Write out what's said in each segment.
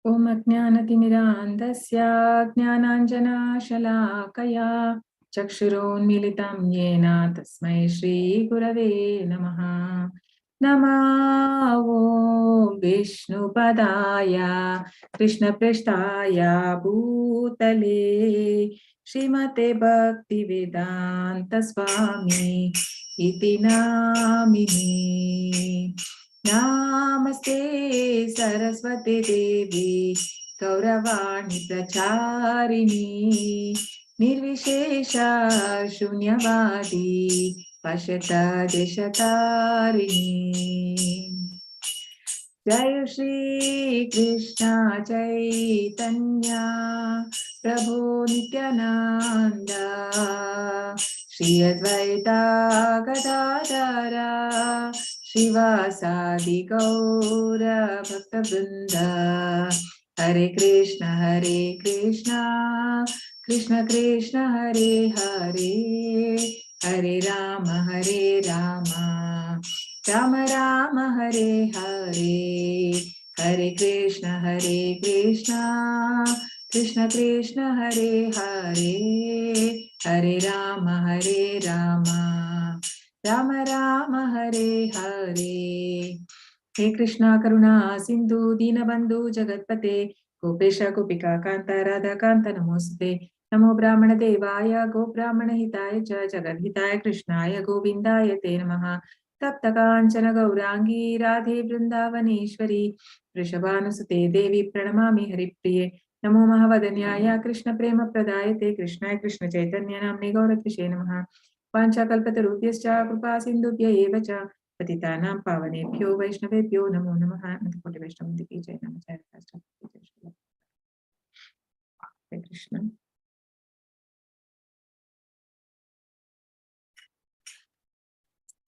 ओम अज्ञानतिमिरान्धस्य ज्ञानाञ्जनशलाकया चक्षुरोन्मीलितं येन तस्मै श्रीगुरवे नमः। नमो विष्णुपदाय कृष्णपृष्ठाय भूतले श्रीमते भक्तिवेदान्तस्वामी इति नामिने। नमस्ते सरस्वती देवी गौरवाणी प्रचारिणी निर्विशेष शून्यवादी पश्यत देशतारिणी। जय श्री कृष्ण चैतन्य प्रभु नित्यानंद श्री अद्वैता गदाधर श्रीवासादि गौर भक्तवृंद। हरे कृष्ण कृष्ण कृष्ण हरे हरे, हरे राम राम राम हरे हरे, हरे कृष्ण कृष्ण कृष्ण हरे हरे, हरे राम राम राम हरे हरे। हे कृष्णा करुणा सिंधु दीनबंधु जगत्पते गोपेश गोपिका कांत राधा कांत नमोस्ते। नमो ब्राह्मण देवाय गो ब्राह्मण हिताय च जगद्हिताय कृष्णाय गोविंदाय ते नमः। तप्त कांचन गौरांगी राधे वृंदावनेश्वरी वृषभानुसुते देवी प्रणमामि हरिप्रिये। नमो महावदन्याय कृष्ण प्रेम प्रदायते कृष्णाय कृष्ण चैतन्य नाम्ने गौरत्विषे नमः। वाञ्छाकल्पतरुभ्यश्च कृपा सिन्धुभ्य एव च पतितानां पावनेभ्यो वैष्णवेभ्यो नमो नमः। अनंतकोटि वैष्णव की जय। नमः। हरे Krishna.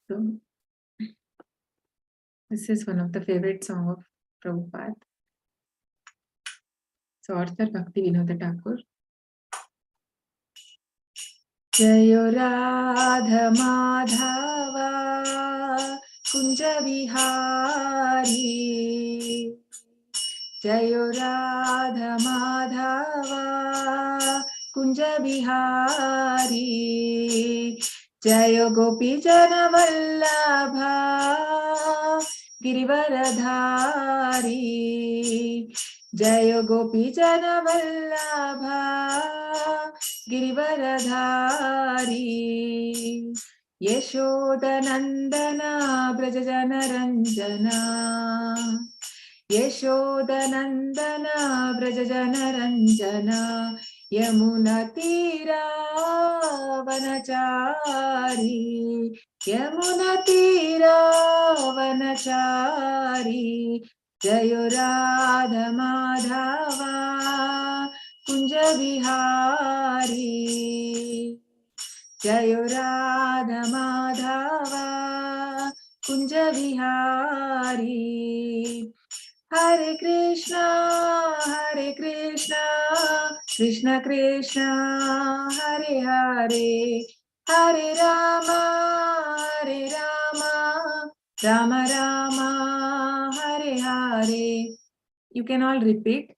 So this is one of the favorite song of Prabhupada. So author Bhakti Vinod Thakur. जयो राधा माधवा कुंज विहारी, जयो राधा माधवा कुंज विहारी, जयो गोपी जन वल्लभा गिरिवरधारी, जयो गोपी जन वल्लभा गिरिवरधारी, यशोदनंदना ब्रज जन रंजना, यशोदनंदना ब्रज जन रंजना, यमुना तीरा वनचारी, यमुना तीरा वनचारी, जयो राधा माधवा कुंज विहारी, जयो राधा माधवा कुंज विहारी। हरे कृष्णा कृष्ण कृष्ण हरे हरे, हरे Ram Ram Ram Hare Hare. You can all repeat.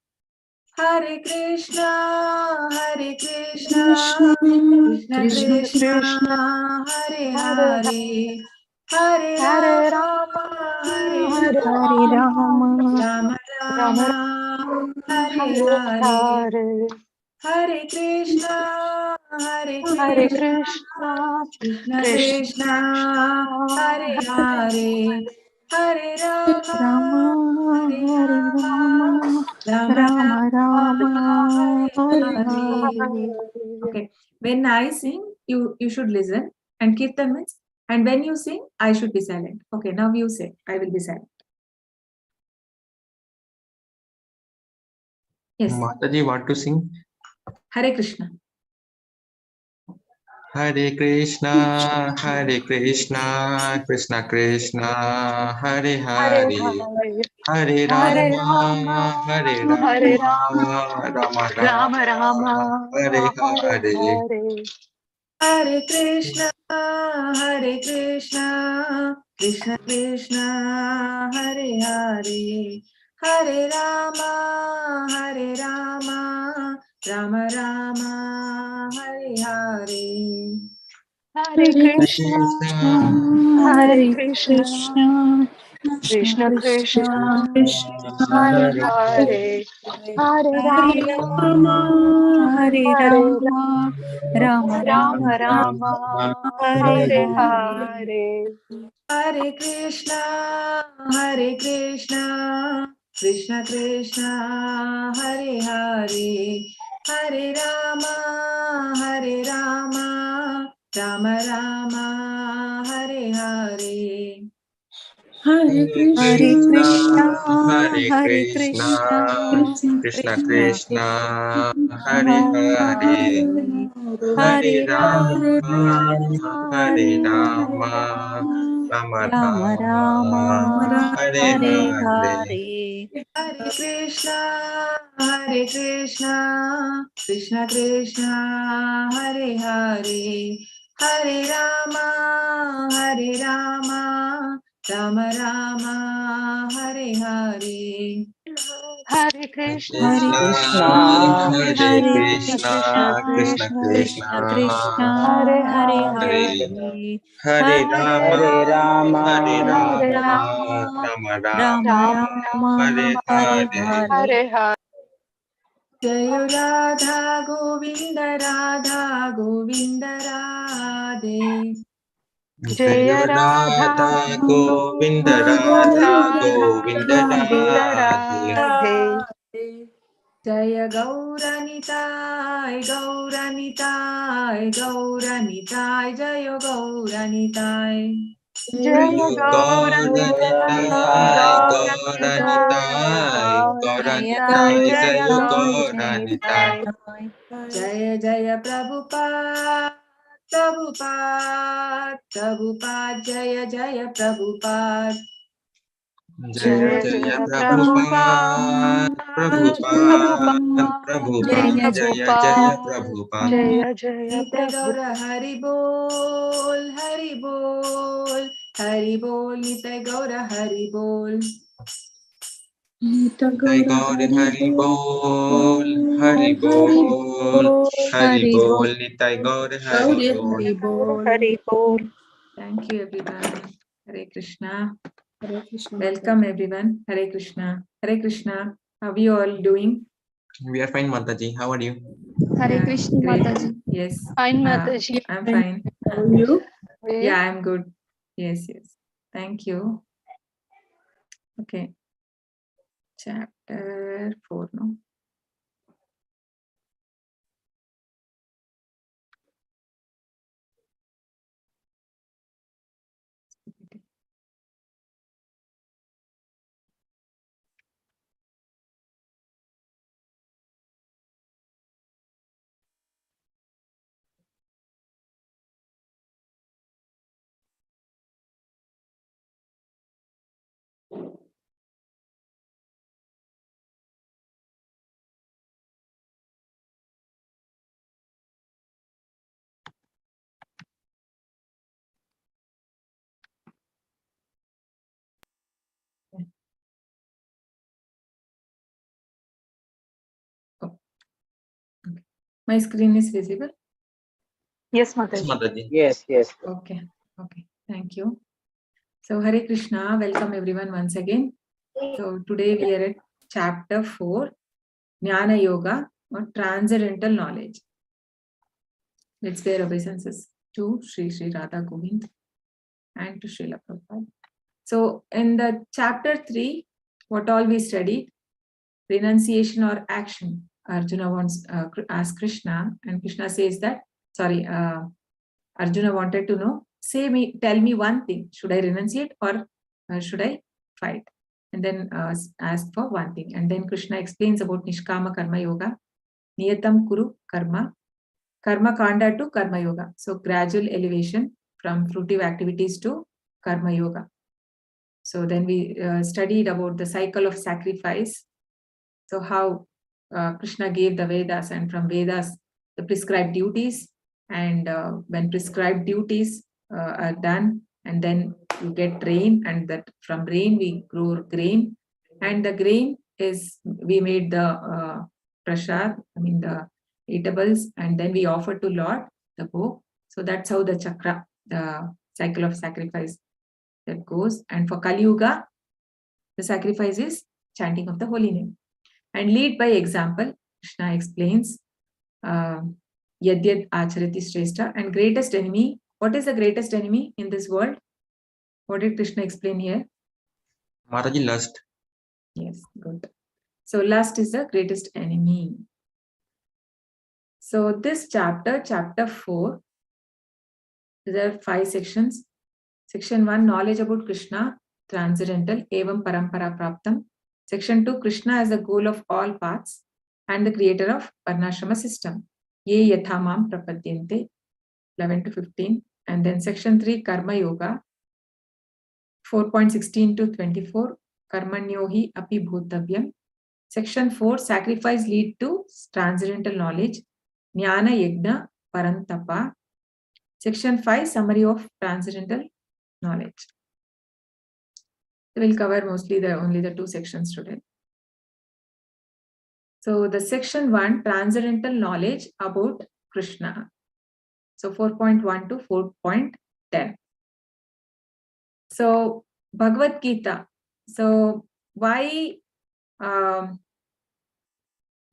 Hare Krishna Krishna Krishna Hare Hare, Hare Rama Rama Rama Hare Hare, Hare Krishna Krishna Krishna Hare Hare, Hare Rama Rama Rama Hare Hare. Okay, when I sing, you should listen, and Kirtan means, and when you sing, I should be silent. Okay, now you say, I will be silent. Yes. Mataji, want to sing? Hare Krishna. Hare Krishna Krishna Krishna Hare Hare, Hare Rama Rama Rama Hare Hare. Hare Krishna Krishna Krishna Hare Hare, Hare Rama, Hare Rama, Rama Rama, Hare Hare. Hare Krishna, Hare Krishna, Krishna Krishna, Hare Hare, Hare Rama, Hare Rama, Rama Rama, Hare Hare. Hare Krishna, Hare Krishna, Krishna Krishna, Hare Hare, Hare Rama, Hare Rama, Rama Rama, Hare Hare. Hare Krishna, Hare Hare Krishna, Krishna, Krishna Krishna Krishna, Hare Hare Hare, Hare Hare Rama, Hare Hare Rama, Rama, Rama Rama Rama, Rama, Hare Hare Hare. Hare. Hare Krishna, Hare Krishna, Krishna Krishna, Hare Hare, Hare Rama, Hare Rama, Rama Rama, Hare Hare. Hare Krishna, Krishna, Hare Hare Krishna, Krishna, Krishna Krishna, Krishna Krishna, Hare Hare Hare, Hare, Hare Hare Rama, Hare Hare Rama, Rama, Rama Rama, Rama Hare Rama, Hare Hare. Hare. Jai Radha Govinda Radha Govinda Radhe. Jaya Jaya Radha Radha Govinda Govinda Radha Radha Govinda Govinda Radhe. Radhe. Jaya Gauranitai, Gauranitai, Gauranitai, Jaya Gauranitai. Jaya Jaya Gauranitai, Gauranitai, Gauranitai, Gauranitai, Gauranitai, Jaya Jaya Gauranitai. Gauranitai. Jaya Jaya Prabhupada, Prabhupada, Prabhupada, Jaya Jaya Prabhupada. Jaya Jaya Jaya Jaya Prabhupada, Prabhupada, Prabhupada, Prabhupada, Jaya Jaya Prabhupada, Prabhupada. Jaya Jaya Nitya Gaura Prabhupada. Hari Bol, Hari Bol, Hari Bol, Nitya Gaura Hari Bol. Nitai Gauri Hari Bol, Hari Bol, Hari Bol, Nitai Gauri Hari Bol. Hari Bol. Thank you everyone. Hare Krishna. Welcome everyone. Hare Krishna. Hare Krishna. How are you all doing? We are fine, Mataji. How are you? Hare Yeah, Krishna great. Mataji. Yes. Fine, Mataji. I'm fine. How are you? Yeah, I'm good. Yes, yes. Thank you. Okay. Chapter 4 no? Oh. Okay. My screen is visible? Yes, Yes, Mataji. Mataji. Yes, yes. Okay. Okay. Thank you. So Hare Krishna. Welcome everyone once again. So today we are at chapter 4, Jnana Yoga or Transcendental Knowledge. Let's pay obeisances to Sri Sri Radha Govind and to Srila Prabhupada. So in the chapter 3, what all we studied, renunciation or action. Arjuna wants ask Krishna, and Krishna says that, sorry, Arjuna wanted to know, tell me one thing, should I renunciate or should I fight? And then ask for one thing. And then Krishna explains about Nishkama Karma Yoga, Niyatam Kuru Karma, Karma Kanda to Karma Yoga. So gradual elevation from fruitive activities to Karma Yoga. So then we studied about the cycle of sacrifice. So how Krishna gave the Vedas, and from Vedas the prescribed duties, and when prescribed duties are done, and then you get rain, and that from rain we grow grain, And the grain is, we made the prasad, I mean the eatables, and then we offer to Lord the bow. So that's how the chakra, the cycle of sacrifice that goes. And for Kali Yuga, the sacrifice is chanting of the holy name. And lead by example, Krishna explains Yad Yad Acharati Shrestha. And greatest enemy, what is the greatest enemy in this world? What did Krishna explain here? Mataji, lust. Yes, good. So lust is the greatest enemy. So this chapter, chapter 4, there are 5 sections. Section 1, knowledge about Krishna, transcendental, evam parampara praptam. Section 2, Krishna as the goal of all paths and the creator of varnashrama system. Ye yathamam prapadyante, 11 to 15. And then section 3, karma yoga, 4.16 to 24, karmanyohi api bhutavyam. Section 4, sacrifice lead to transcendental knowledge, Jnana Yajna Parantapa. Section 5, summary of transcendental knowledge. We'll cover mostly only the 2 sections today. So the section 1, transcendental knowledge about Krishna. So 4.1 to 4.10. So Bhagavad-Gita. So why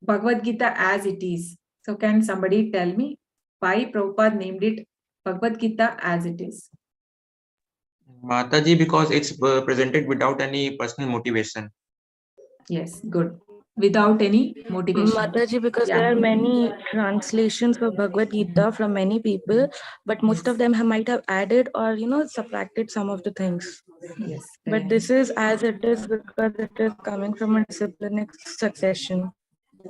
Bhagavad-Gita as it is? So can somebody tell me why Prabhupada named it Bhagavad-Gita as it is? Mataji, because it's presented without any personal motivation. Yes, good. Without any motivation. Mataji, because Yeah. there are many translations of Bhagavad Gita from many people, but most of them might have added or subtracted some of the things. Yes. But this is as it is because it is coming from a disciplinic succession.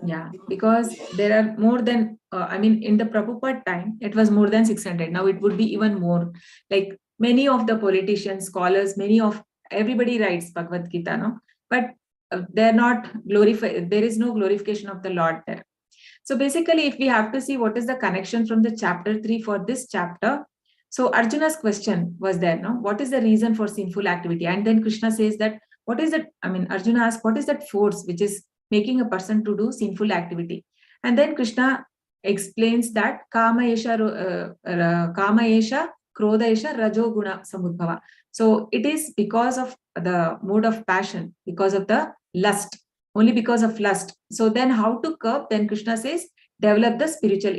Yeah, because there are more than, in the Prabhupada time, it was more than 600. Now it would be even more. Like many of the politicians, scholars, everybody writes Bhagavad Gita, no? But they're not glorified. There is no glorification of the Lord there. So basically, if we have to see what is the connection from the chapter 3 for this chapter, so Arjuna's question was there, no? What is the reason for sinful activity? And then Krishna says that, what is it? Arjuna asks, what is that force which is making a person to do sinful activity? And then Krishna explains that kama esha krodha esha rajo guna samudbhava. So it is because of the mode of passion, because of the lust, only because of lust. So then how to curb? Then Krishna says, develop the spiritual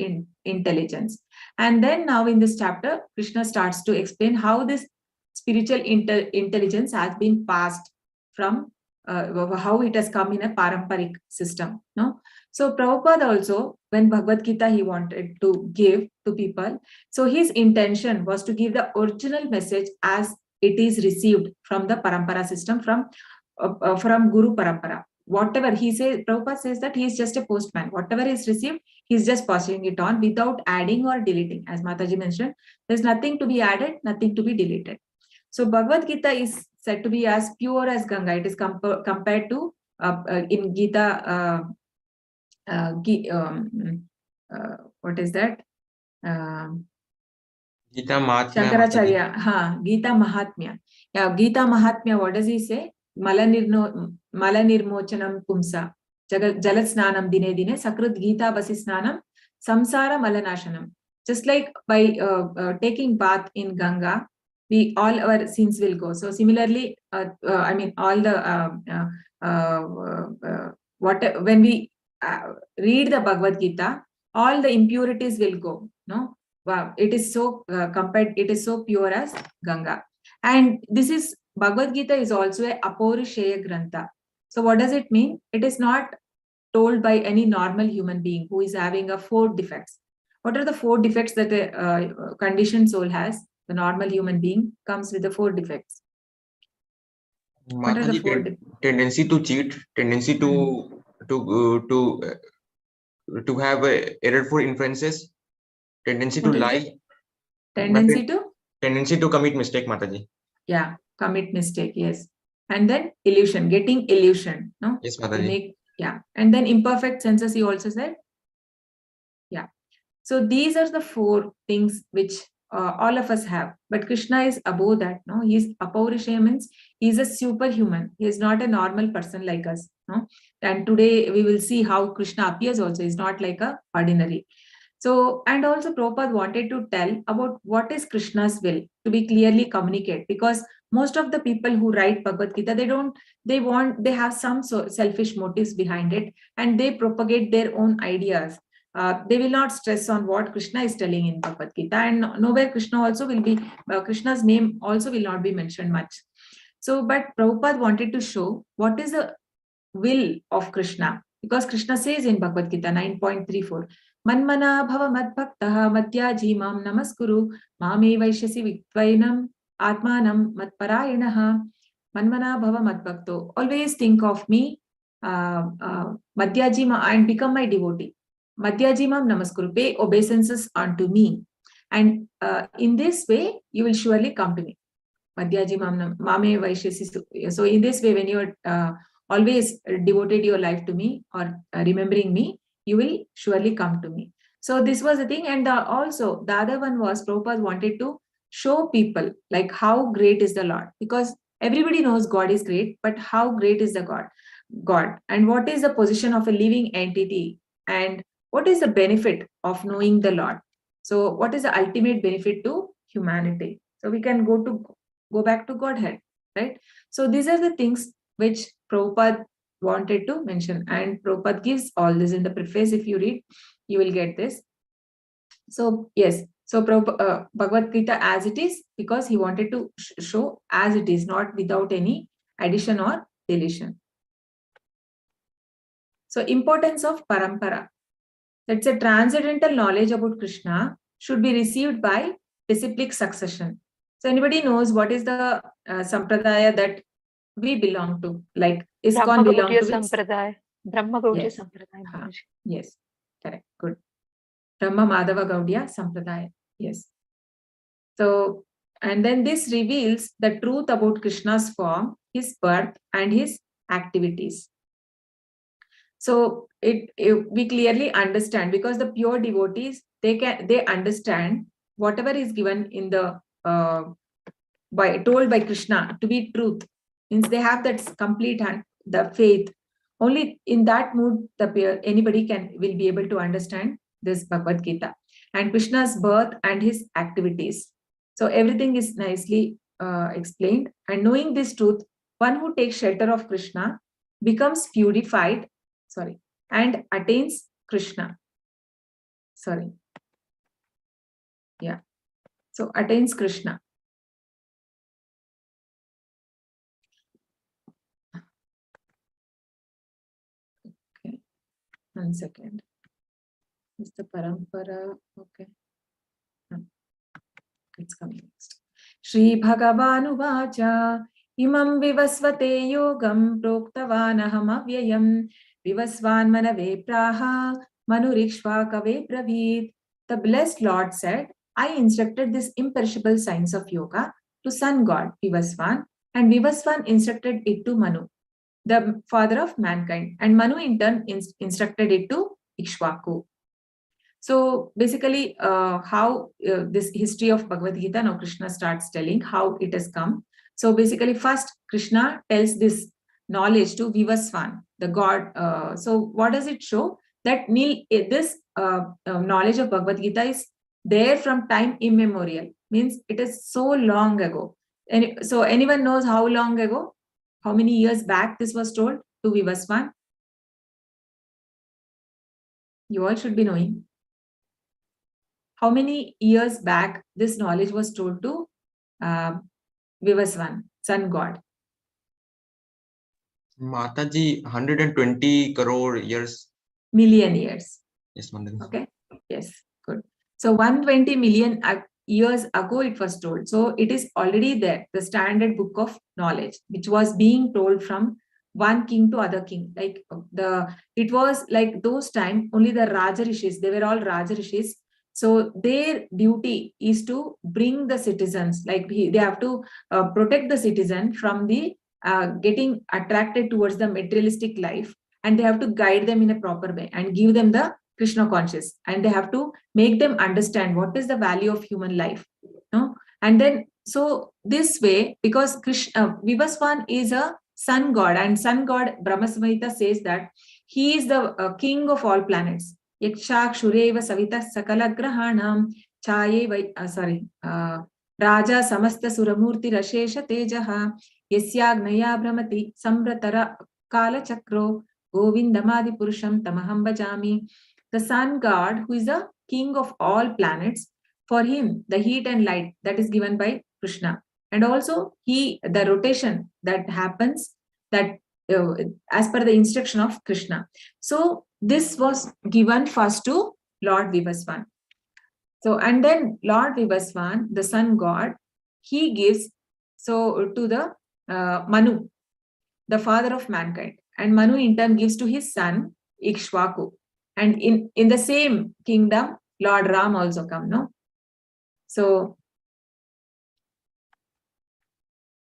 intelligence. And then now in this chapter, Krishna starts to explain how this spiritual intelligence has been passed from how it has come in a paramparic system. No? So Prabhupada also, when Bhagavad Gita he wanted to give to people, so his intention was to give the original message as it is received from the Parampara system, from Guru Parampara. Whatever he says, Prabhupada says that he is just a postman. Whatever is received, he's just passing it on without adding or deleting. As Mataji mentioned, there's nothing to be added, nothing to be deleted. So Bhagavad Gita is said to be as pure as Ganga. It is compared to in Gita. What is that? Gita Mahatmya. Shankaracharya. Gita Mahatmya. Yeah, Gita Mahatmya. What does he say? Malanirmochanam pumsa. Jalat snanam dine dine. Sakrut Gita basi snanam. Samsara malanashanam. Just like by taking bath in Ganga, all our sins will go. So similarly, all the when we read the Bhagavad Gita, all the impurities will go. No, wow, it is so compared. It is so pure as Ganga, and this is Bhagavad Gita is also a Apaurusheya Grantha. So what does it mean? It is not told by any normal human being who is having 4 defects. What are the 4 defects that a conditioned soul has? The normal human being comes with the 4 defects. What are the 4 defects? Tendency to cheat, tendency to have errorful inferences, tendency to lie, tendency to commit mistake, Mataji. Yeah, commit mistake, yes. And then illusion, getting illusion, no? Yes, Mataji. And then imperfect senses, he also said. Yeah. So these are the 4 things which all of us have. But Krishna is above that. No, he's Apaurisheya, means he's a superhuman. He is not a normal person like us. No, and today we will see how Krishna appears. Also, he's not like a ordinary. So, and also Prabhupada wanted to tell about what is Krishna's will, to be clearly communicate, because most of the people who write Bhagavad-Gita, they have some selfish motives behind it, and they propagate their own ideas. They will not stress on what Krishna is telling in Bhagavad-Gita, and nowhere Krishna also will be, Krishna's name also will not be mentioned much. So, but Prabhupada wanted to show what is the will of Krishna, because Krishna says in Bhagavad-Gita 9.34, Manmana bhava madbhaktaha madhyaji mam namaskuru mame vaishyasi vitvainam atmanam matparayanaha. Manmana bhava madbhakto, always think of me, madhyaji and become my devotee. Madhyaji mam namaskuru, pay obeisances unto me, and in this way you will surely come to me. Madhyaji mam mame vaishyasi. So in this way, when you are always devoted your life to me or remembering me, you will surely come to me. So this was the thing. And also the other one was Prabhupada wanted to show people like how great is the Lord, because everybody knows God is great, but how great is the God, and what is the position of a living entity, and what is the benefit of knowing the Lord. So what is the ultimate benefit to humanity? So we can go back to Godhead, right? So these are the things which Prabhupada wanted to mention, and Prabhupada gives all this in the preface. If you read, you will get this. So yes, so Bhagavad-Gita as it is, because he wanted to show as it is, not without any addition or deletion. So importance of Parampara. That's a transcendental knowledge about Krishna should be received by disciplic succession. So anybody knows what is the sampradaya that we belong to, like ISKCON belong to Sampradaya. Brahma Gaudiya Yes. Sampradaya. Yes, correct, good. Brahma Madhava Gaudiya Sampradaya. Yes. So, and then this reveals the truth about Krishna's form, his birth, and his activities. So we clearly understand, because the pure devotees, they understand whatever is given in the told by Krishna to be truth, means they have that complete the faith. Only in that mood anybody will be able to understand this Bhagavad Gita and Krishna's birth and his activities. So everything is nicely explained, and knowing this truth, one who takes shelter of Krishna becomes purified, and attains Krishna. So attains Krishna. Okay, 1 second. Is the Parampara okay? It's coming next. Shri Bhagavanu Vacha Imam Vivasvate Yogam Proktavanaham Avyayam Vivasvan Manave Praha Manurikshva Kave Pravit. The blessed Lord said, I instructed this imperishable science of yoga to sun god Vivasvan, and Vivasvan instructed it to Manu, the father of mankind, and Manu in turn instructed it to Ikshvaku. So basically, how this history of Bhagavad Gita, now Krishna starts telling how it has come. So basically, first Krishna tells this knowledge to Vivasvan, the god. So what does it show? That this knowledge of Bhagavad Gita is there from time immemorial. Means it is so long ago. And so anyone knows how long ago? How many years back this was told to Vivasvan? You all should be knowing. How many years back this knowledge was told to Vivasvan, sun god? Mataji, 120 crore years. Million years. Yes, Mataji. Okay. Yes, good. So 120 million years ago it was told. So it is already there, the standard book of knowledge, which was being told from one king to other king. Like it was like those time, only the Raja Rishis, they were all Raja Rishis. So their duty is to bring the citizens, like they have to protect the citizen from the getting attracted towards the materialistic life, and they have to guide them in a proper way and give them the Krishna conscious, and they have to make them understand what is the value of human life. No? And then, so this way, because Krishna, Vivaswan is a sun god, and sun god, Brahma Samhita says that he is the king of all planets. Yakshak Shureva Savita Sakala Grahanam Chaye Raja Samasta Suramurti Rashesha Tejaha Yasyagnaya Brahmati Samratara Kala Chakro Govindamadi Purusham Tamaham Bhajami. The sun god, who is the king of all planets, for him the heat and light that is given by Krishna, and also the rotation that happens, that as per the instruction of Krishna. So this was given first to Lord Vivaswan. So, and then Lord Vivaswan, the sun god, he gives so to the Manu, the father of mankind, and Manu in turn gives to his son Ikshvaku. And in the same kingdom, Lord Ram also come, no? So,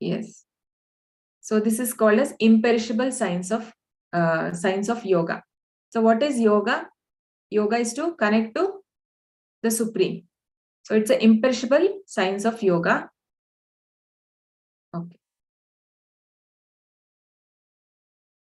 yes. So this is called as imperishable science of yoga. So what is yoga? Yoga is to connect to the Supreme. So it's an imperishable science of yoga. Okay.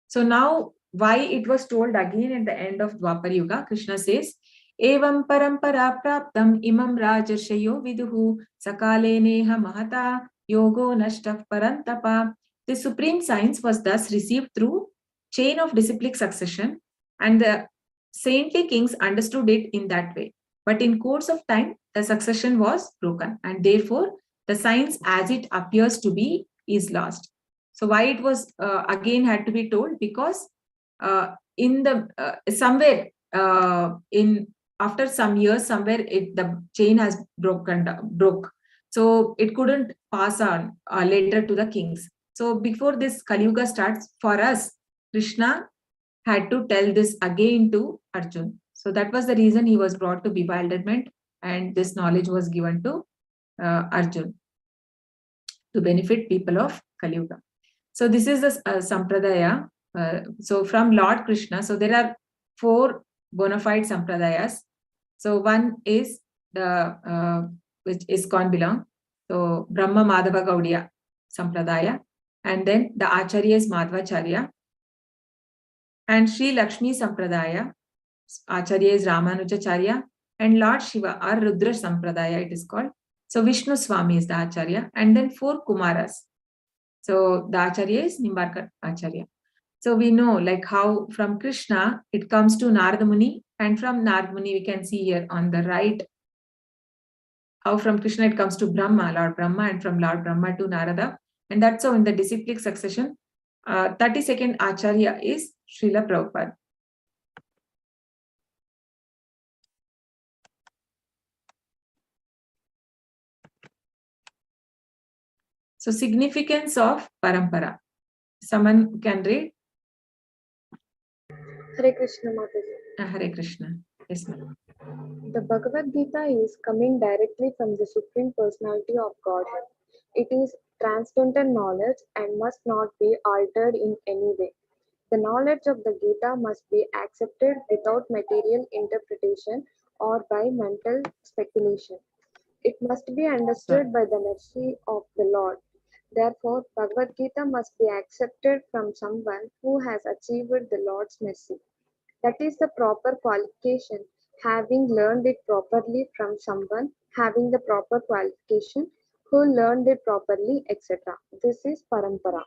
So now, why it was told again at the end of Dwapar Yuga, Krishna says, Evam parampara praptam imam rajarshayo viduhu sakale neha mahata yogo nashtaf parantapa. The supreme science was thus received through chain of disciplic succession, and the saintly kings understood it in that way. But in course of time, the succession was broken, and therefore the science as it appears to be is lost. So why it was again had to be told? Because in the somewhere in after some years, somewhere the chain has broke. So it couldn't pass on later to the kings. So before this Kali Yuga starts, for us, Krishna had to tell this again to Arjuna. So that was the reason he was brought to bewilderment, and this knowledge was given to Arjuna to benefit people of Kali Yuga. So this is the Sampradaya. So from Lord Krishna, so there are 4 bona fide Sampradayas. So one is the which ISKCON belong. So Brahma Madhava Gaudiya Sampradaya. And then the Acharya is Madhvacharya. And Sri Lakshmi Sampradaya, Acharya is Ramanujacharya. And Lord Shiva or Rudra Sampradaya it is called. So Vishnu Swami is the Acharya. And then 4 Kumaras. So the Acharya is Nimbarkar Acharya. So we know like how from Krishna it comes to Narada Muni, and from Narada Muni we can see here on the right how from Krishna it comes to Brahma, Lord Brahma, and from Lord Brahma to Narada. And that's how in the disciplic succession, 32nd Acharya is Srila Prabhupada. So significance of Parampara. Someone can read? Hare Krishna, Mataji. Hare Krishna. Yes, ma'am. The Bhagavad-Gita is coming directly from the Supreme Personality of Godhead. It is transcendental knowledge and must not be altered in any way. The knowledge of the Gita must be accepted without material interpretation or by mental speculation. It must be understood by the mercy of the Lord. Therefore, Bhagavad Gita must be accepted from someone who has achieved the Lord's mercy. That is the proper qualification, having learned it properly from someone having the proper qualification, who learned it properly, etc. This is Parampara.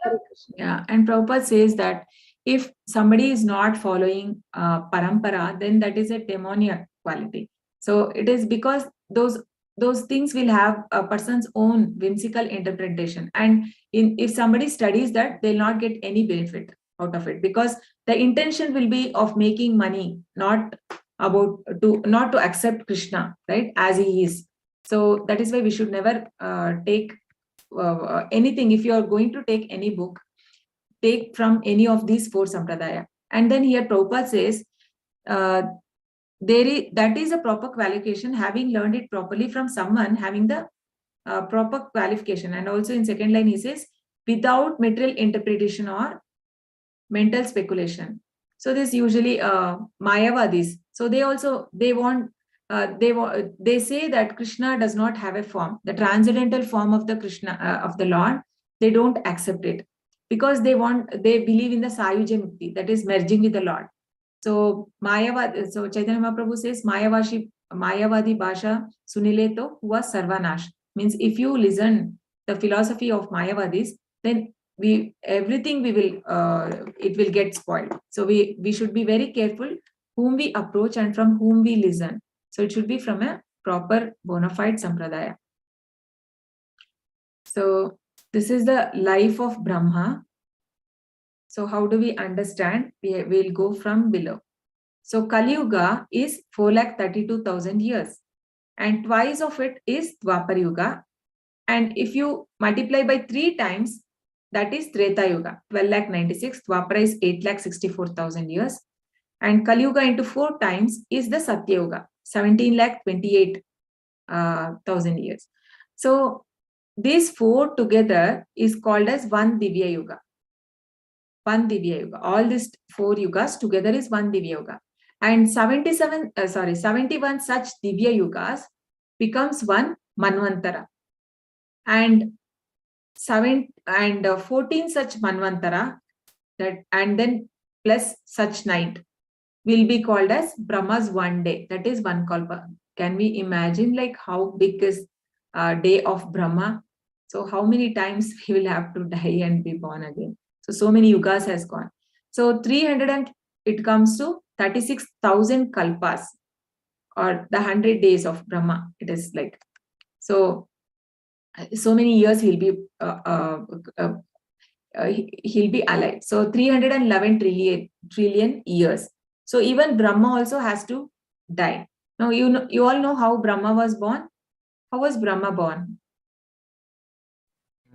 Hare Krishna. Yeah, and Prabhupada says that if somebody is not following Parampara, then that is a demoniac quality. So it is because those things will have a person's own whimsical interpretation. And if somebody studies that, they'll not get any benefit out of it, because the intention will be of making money, not to accept Krishna, right, as he is. So that is why we should never take anything. If you are going to take any book, take from any of these 4 Sampradaya. And then here Prabhupada says, that is a proper qualification, having learned it properly from someone having the proper qualification. And also in second line he says, without material interpretation or mental speculation. So this usually Mayavadis. So they want they say that Krishna does not have a form. The transcendental form of the Krishna of the Lord, they don't accept it because they believe in the Sayuja Mukti, that is merging with the Lord. So so Chaitanya Mahaprabhu says Mayavadi Bhasha Sunileto huwa Sarvanash. Means if you listen the philosophy of Mayavadis, then everything it will get spoiled. So we should be very careful whom we approach and from whom we listen. So it should be from a proper bona fide sampradaya. So this is the life of Brahma. So how do we understand? We'll go from below. So Kali Yuga is 432,000 years, and twice of it is Dwapar Yuga. And if you multiply by 3 times, that is Treta Yuga, 12,96,000. Dwapara is 8,64,000 years. And Kali Yuga into 4 times is the Satya Yuga, 17,28,000 years. So these 4 together is called as one Divya Yuga. One Divya Yuga. All these 4 yugas together is one Divya Yuga. And 71 such Divya Yugas becomes one Manvantara. And 14 such Manvantara, and then plus such night will be called as Brahma's one day. That is one Kalpa. Can we imagine like how big is day of Brahma? So how many times he will have to die and be born again? So many yugas has gone. So 300 and it comes to 36,000 kalpas, or the 100 days of Brahma. It is like so many years he'll be alive. So 311 trillion years. So even Brahma also has to die. Now you all know how Brahma was born. How was Brahma born?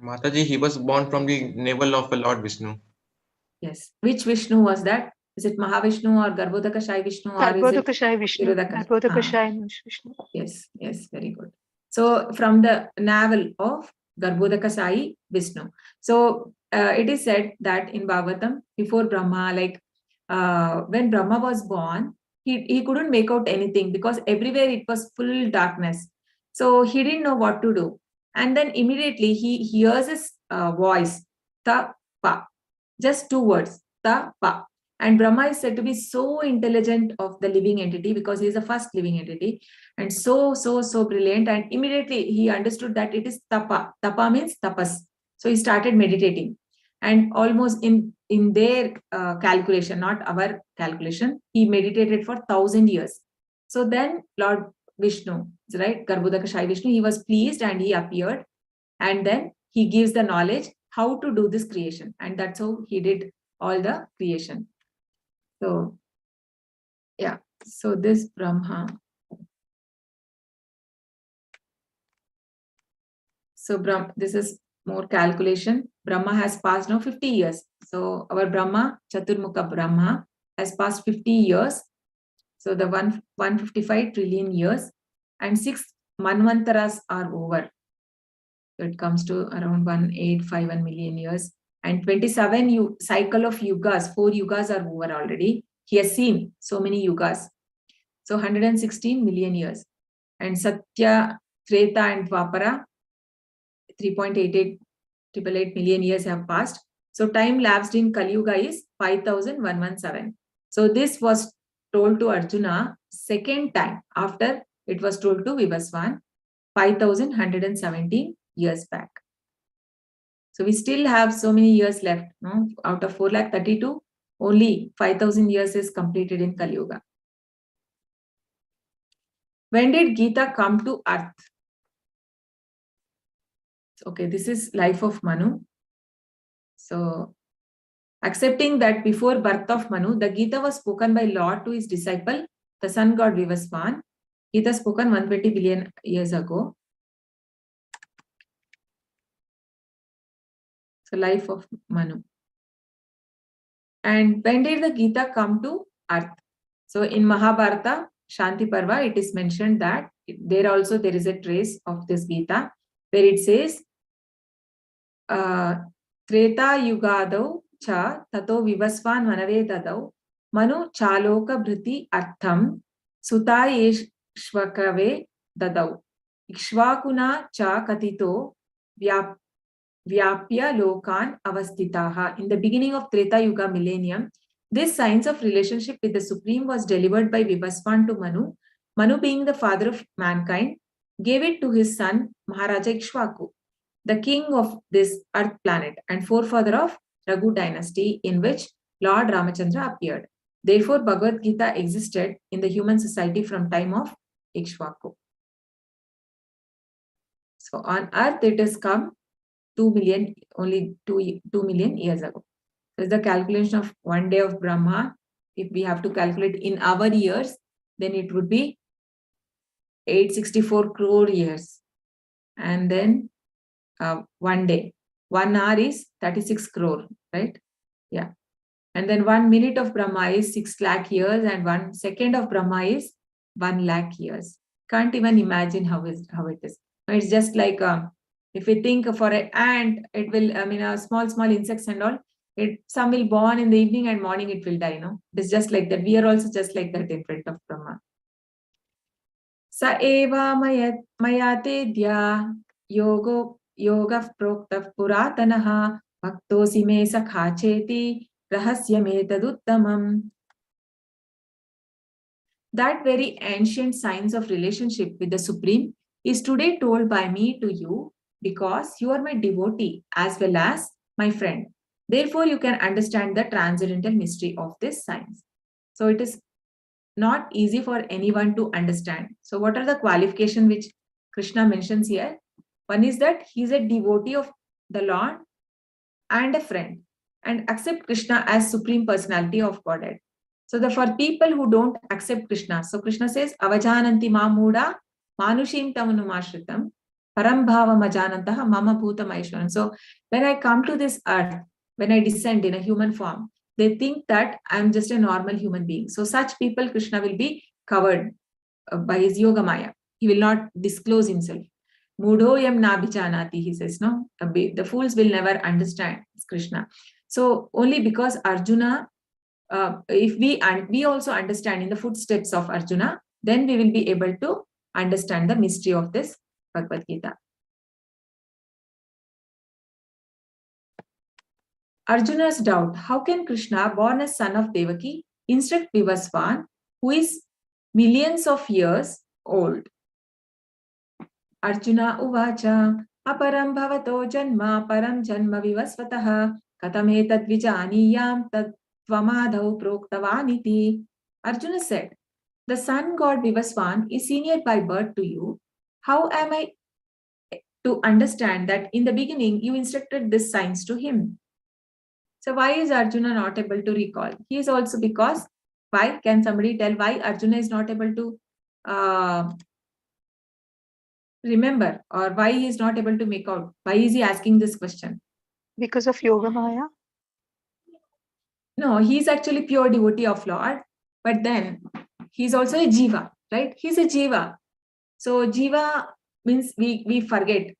Mataji, he was born from the navel of Lord Vishnu. Yes. Which Vishnu was that? Is it Mahavishnu or Garbhodakashai Vishnu or is it Garbhodakashai Vishnu. Garbhodakashai Vishnu. Yes, very good. So from the navel of Garbhodakashai Vishnu. So it is said that in Bhagavatam, before Brahma, when Brahma was born, he couldn't make out anything because everywhere it was full darkness. So he didn't know what to do. And then immediately he hears his voice, ta pa, just 2 words, ta pa. And Brahma is said to be so intelligent of the living entity because he is the first living entity and so brilliant. And immediately he understood that it is tapa. Tapa means tapas. So he started meditating, and almost in their calculation, not our calculation, he meditated for 1,000 years. So then Lord Vishnu, right, Garbhodakashai Vishnu, he was pleased and he appeared, and then he gives the knowledge how to do this creation, and that's how he did all the creation. So yeah, so this Brahma. So this is more calculation. Brahma has passed now 50 years. So our Brahma, Chaturmukha Brahma, has passed 50 years. So the 155 trillion years, and 6 Manvantaras are over. So it comes to around 1851 million years. And 27 cycle of yugas, 4 yugas are over already. He has seen so many yugas. So 116 million years. And Satya, Treta and Dwapara, 3.88 million years have passed. So time lapsed in Kali Yuga is 5,117. So this was told to Arjuna second time after it was told to Vivaswan 5,117 years back. So we still have so many years left. No? Out of 4,32,000, only 5,000 years is completed in Kali Yuga. When did Gita come to earth? Okay, this is life of Manu. So accepting that before birth of Manu, the Gita was spoken by Lord to his disciple, the sun god Vivaswan. Gita spoken 120 billion years ago. So life of Manu. And when did the Gita come to earth? So in Mahabharata, Shanti Parva, it is mentioned that there is a trace of this Gita where it says, Treta Yugadau cha tato Vivaswan manave dadau Manu chaloka bhriti artham sutayesh Ikshvakave dadau. Ikshvakuna cha katito vyapya lokan avastitaha. In the beginning of Treta Yuga millennium, this science of relationship with the Supreme was delivered by Vivasvan to Manu. Manu, being the father of mankind, gave it to his son Maharaja Ikshvaku, the king of this earth planet and forefather of Raghu dynasty, in which Lord Ramachandra appeared. Therefore, Bhagavad-Gita existed in the human society from time of Ikshvaku. So on earth, it has come 2 million, only 2 million years ago. There's the calculation of 1 day of Brahma. If we have to calculate in our years, then it would be 864 crore years. And then 1 day, 1 hour is 36 crore, right? Yeah. And then 1 minute of Brahma is 6 lakh years, and 1 second of Brahma is 1 lakh years. Can't even imagine how it is. It's just like if we think for an ant, it will, small insects and all, some will born in the evening and morning it will die, no? It's just like that. We are also just like that in front of Brahma. Sa eva mayate dya yoga prokta puratanaha bhaktosi me sakha cheti rahasyame taduttamam. That very ancient science of relationship with the Supreme is today told by me to you, because you are my devotee as well as my friend. Therefore, you can understand the transcendental mystery of this science. So it is not easy for anyone to understand. So what are the qualifications which Krishna mentions here? One is that he is a devotee of the Lord and a friend, and accept Krishna as Supreme Personality of Godhead. So for people who don't accept Krishna, so Krishna says, Avajananti mamuda manushim tamanumashritam parambhava majanantaha mama bhuta maishwaram. So when I come to this earth, when I descend in a human form, they think that I'm just a normal human being. So such people, Krishna will be covered by his yoga maya. He will not disclose himself. Mudhoyam nabhijanati, he says, no? The fools will never understand Krishna. So only because Arjuna, if we also understand in the footsteps of Arjuna, then we will be able to understand the mystery of this Bhagavad-Gita. Arjuna's doubt: how can Krishna, born as son of Devaki, instruct Vivasvan, who is millions of years old? Arjuna uvacha aparam bhavato janma param janma vivasvataha katametad vijaniyam tad tvamadhau proktavaniti. Arjuna said, the sun god Vivasvan is senior by birth to you. How am I to understand that in the beginning you instructed this science to him? So why is Arjuna not able to recall? He is also because, why? Can somebody tell why Arjuna is not able to remember, or why he is not able to make out? Why is he asking this question? Because of Yoga Maya? No, he is actually pure devotee of Lord, but then he is also a jiva, right? He is a jiva. So jiva means we forget.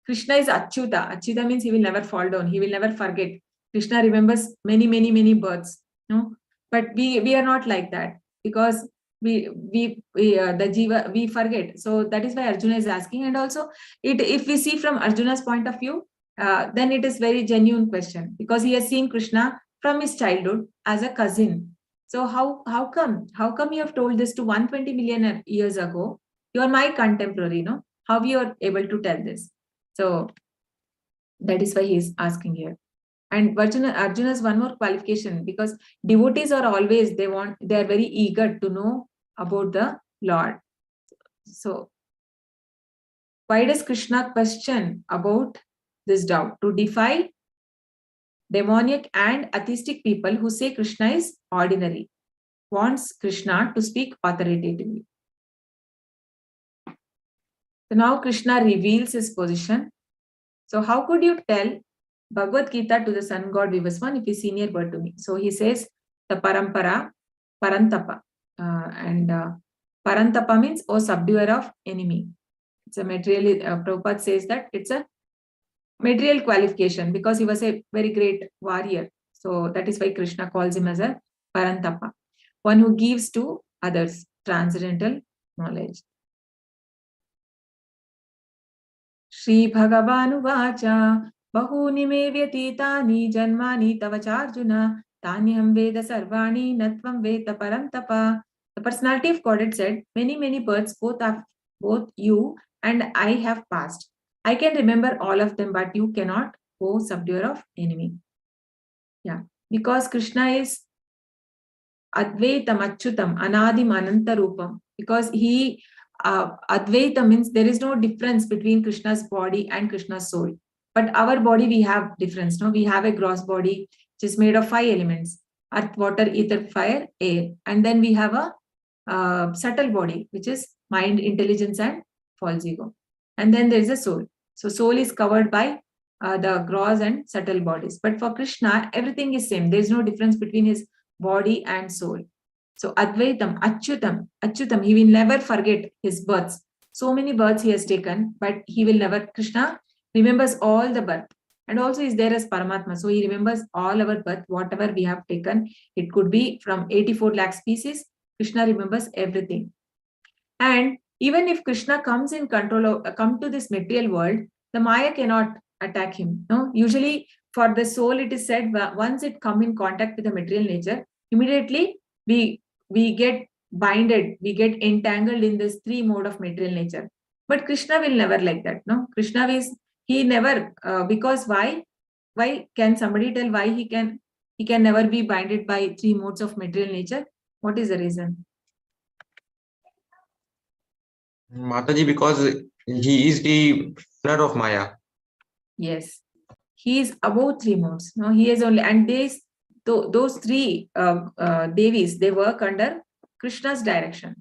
Krishna is Achyuta. Achyuta means he will never fall down. He will never forget. Krishna remembers many births. No, but we are not like that, because the jiva, we forget. So that is why Arjuna is asking. And also, if we see from Arjuna's point of view, then it is very genuine question, because he has seen Krishna from his childhood as a cousin. So how come you have told this to 120 million years ago? You are my contemporary, no? How you are able to tell this? So that is why he is asking here. And Arjuna's one more qualification, because devotees are always, they are very eager to know about the Lord. So why does Krishna question about this doubt? To defy demoniac and atheistic people who say Krishna is ordinary, wants Krishna to speak authoritatively. So now Krishna reveals his position. So how could you tell Bhagavad-Gita to the sun god Vivasvan if he is senior birth to me? So he says the Parampara, Parantapa. Parantapa means, oh, subduer of enemy. It's a material, Prabhupada says that it's a material qualification, because he was a very great warrior. So that is why Krishna calls him as a Parantapa. One who gives to others, transcendental knowledge. Shri Bhagavanuvacha Bahuni me vyatitani janmani tavacharjuna tanyam veda sarvani natvam veda parantapa. The personality of Godhead said, many births, both you and I have passed. I can remember all of them, but you cannot, O subduer of enemy. Yeah, because Krishna is Advaitam Achyutam Anadim Ananta Rupam, because he Advaita means there is no difference between Krishna's body and Krishna's soul. But our body, we have difference. No, we have a gross body which is made of 5 elements: earth, water, ether, fire, air. And then we have a subtle body, which is mind, intelligence, and false ego. And then there is a soul. So soul is covered by the gross and subtle bodies. But for Krishna, everything is same. There is no difference between his body and soul. So Advaitam, Achyutam, he will never forget his births. So many births he has taken, but he will never, Krishna remembers all the birth. And also is there as Paramatma. So he remembers all our birth, whatever we have taken. It could be from 84 lakh species. Krishna remembers everything. And even if Krishna comes in control of, come to this material world, the Maya cannot attack him. No, usually for the soul, it is said once it come in contact with the material nature, immediately we get binded, we get entangled in this 3 mode of material nature. But Krishna will never like that. No, Krishna is, he never, because why can somebody tell why he can never be binded by 3 modes of material nature? What is the reason? Mataji, because he is the owner of Maya. Yes, he is above 3 modes. No, he is only, and those 3 Devis, they work under Krishna's direction.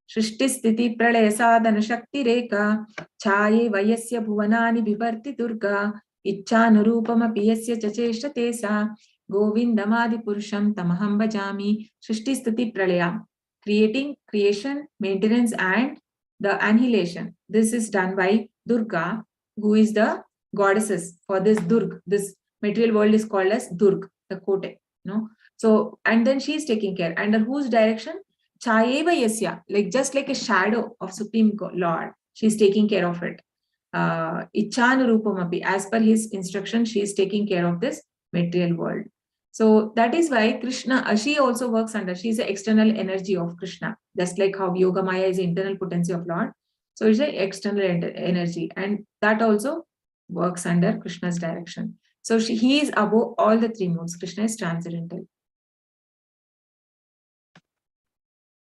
Shrishti Sthiti Pralaya Sadhana Shakti Reka Chaye Vayasya Bhuvanani Bibarti Durga Ichchanurupama Piyasya Chacheshta Tesa Govindamadi Purusham Tamaham Bhajami. Shrishti Sthiti Pralaya, creating, creation, maintenance, and the annihilation. This is done by Durga, who is the goddesses for this Durg. This material world is called as Durg, the Kote. No, so and then she is taking care. Under whose direction? Chayeva Yasya, like just like a shadow of Supreme Lord, she is taking care of it. Ichchanurupamapi, as per his instruction, she is taking care of this material world. So that is why Krishna, she also works under, she is the external energy of Krishna, just like how Yoga Maya is the internal potency of Lord. So it's the external energy, and that also works under Krishna's direction. So he is above all the 3 modes. Krishna is transcendental.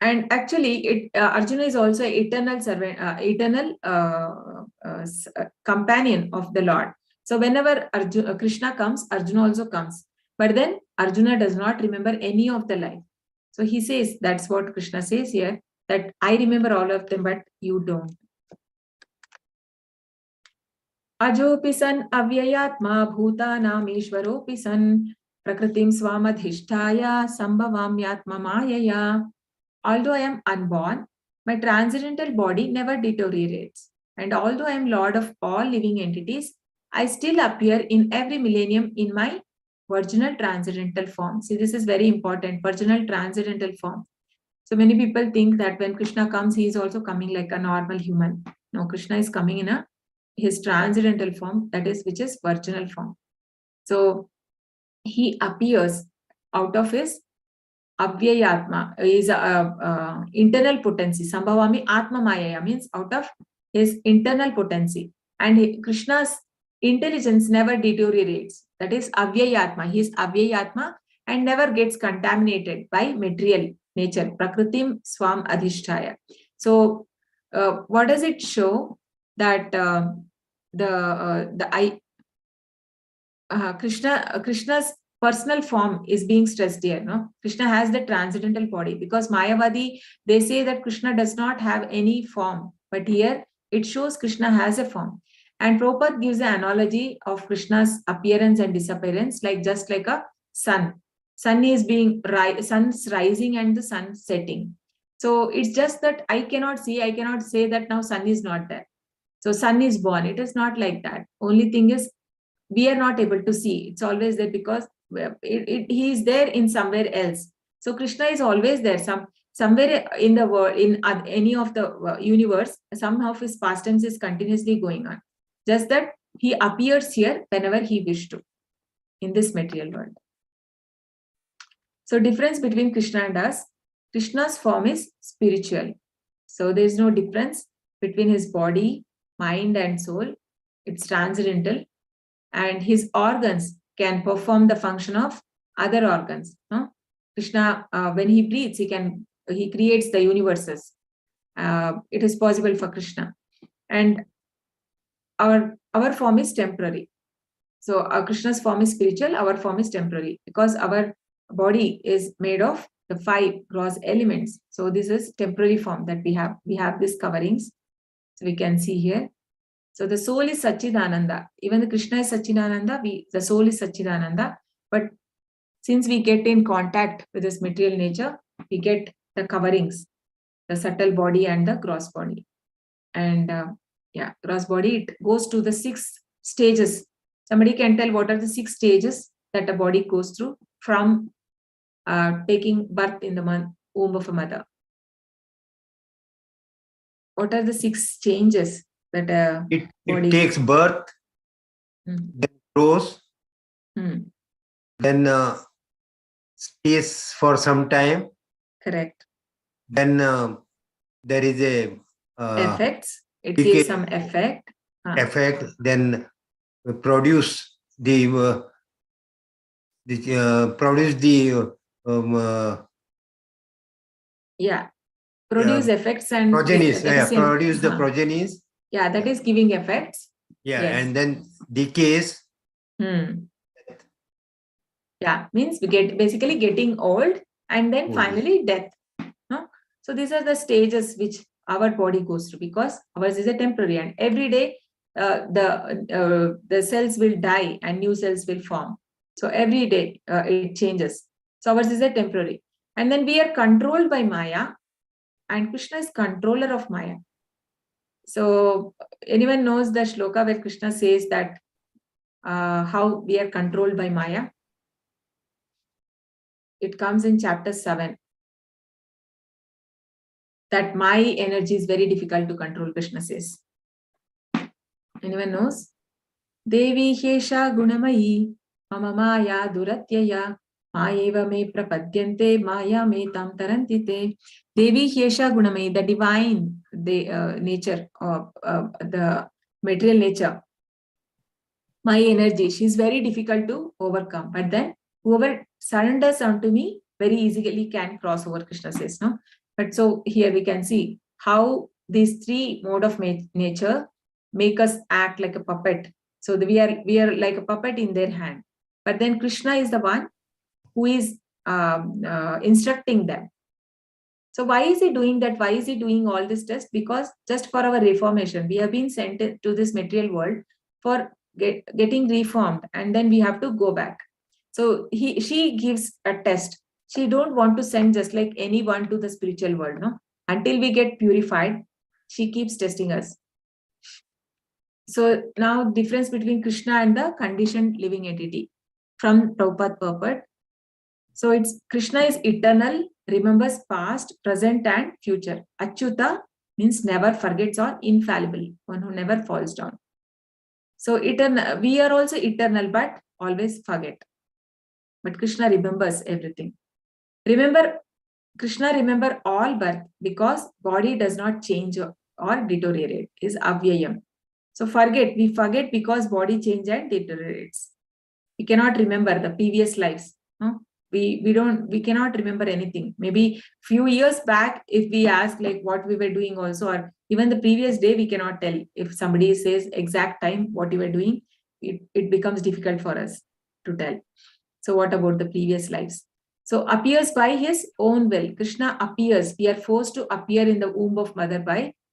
And actually, Arjuna is also an eternal servant, eternal companion of the Lord. So whenever Krishna comes, Arjuna also comes. But then Arjuna does not remember any of the life. So he says, that's what Krishna says here, that I remember all of them, but you don't. Ajopi san avyayatma bhutanam ishvaropi san prakritim swamadhishtaya sambhavamyatma mayaya. Although I am unborn, my transcendental body never deteriorates. And although I am Lord of all living entities, I still appear in every millennium in my virginal transcendental form. See, this is very important, virginal transcendental form. So many people think that when Krishna comes, he is also coming like a normal human. No, Krishna is coming in his transcendental form, that is, which is virginal form. So he appears out of his Avyayatma, is internal potency. Sambhavami Atma Maya means out of his internal potency. And Krishna's intelligence never deteriorates. That is Avyayatma. He is Avyayatma and never gets contaminated by material nature. Prakritim Swam Adhishtaya. So what does it show? That Krishna's personal form is being stressed here. No, Krishna has the transcendental body, because Mayavadi, they say that Krishna does not have any form, but here it shows Krishna has a form. And Prabhupada gives an analogy of Krishna's appearance and disappearance, like just like a sun. Sun's rising and the sun setting. So it's just that I cannot say that now sun is not there. So sun is born. It is not like that. Only thing is, we are not able to see. It's always there because he is there in somewhere else. So Krishna is always there. somewhere in the world, in any of the universe, some of his pastimes is continuously going on. Just that he appears here whenever he wished to in this material world. So difference between Krishna and us, Krishna's form is spiritual. So there is no difference between his body, mind and soul. It's transcendental, and his organs can perform the function of other organs. Krishna, when he breathes, he creates the universes. It is possible for Krishna, and our form is temporary. So Krishna's form is spiritual, our form is temporary, because our body is made of the 5 gross elements. So this is temporary form that we have. We have these coverings. So we can see here. So the soul is Satchidananda. Even the Krishna is Satchidananda, the soul is Satchidananda. But since we get in contact with this material nature, we get the coverings, the subtle body and the gross body. And gross body, it goes to the 6 stages. Somebody can tell what are the 6 stages that a body goes through from taking birth in the womb of a mother. What are the 6 changes that a body takes birth, then grows, then stays for some time. Correct. Then there is a effects. It gives some effect. Effect. Then produce the produce effects and progenies. Produce the progenies. Yeah, that is giving effects. Yeah, yes. And then decays. Yeah, means we get basically getting old, and then finally death. So these are the stages which our body goes through, because ours is a temporary, and every day the cells will die and new cells will form. So every day it changes. So ours is a temporary, and then we are controlled by Maya, and Krishna is controller of Maya. So anyone knows the shloka where Krishna says that how we are controlled by Maya? It comes in chapter 7. That my energy is very difficult to control, Krishna says. Anyone knows? Devi Hesha Gunamayi Mama Maya Duratyaya Mayeva me prapadyante Maya me tam tarantite. Devi Hesha Gunamayi, the divine nature of the material nature. My energy, she is very difficult to overcome. But then whoever surrenders unto me very easily can cross over, Krishna says. No? But so here we can see how these 3 modes of nature make us act like a puppet. So we are like a puppet in their hand. But then Krishna is the one who is instructing them. So why is he doing that? Why is he doing all this test? Because just for our reformation, we have been sent to this material world for getting reformed, and then we have to go back. So she gives a test. She don't want to send just like anyone to the spiritual world, no? Until we get purified, she keeps testing us. So now difference between Krishna and the conditioned living entity from Prabhupada purport. So it's Krishna is eternal, remembers past, present and future. Achyuta means never forgets or infallible, one who never falls down. So eternal, we are also eternal, but always forget. But Krishna remembers everything. Krishna remember all birth because body does not change or deteriorate, is avyayam. So we forget because body changes and deteriorates. We cannot remember the previous lives. No? We cannot remember anything. Maybe few years back, if we ask like what we were doing also, or even the previous day, we cannot tell. If somebody says exact time what you were doing, it becomes difficult for us to tell. So what about the previous lives? So appears by his own will. Krishna appears. We are forced to appear in the womb of mother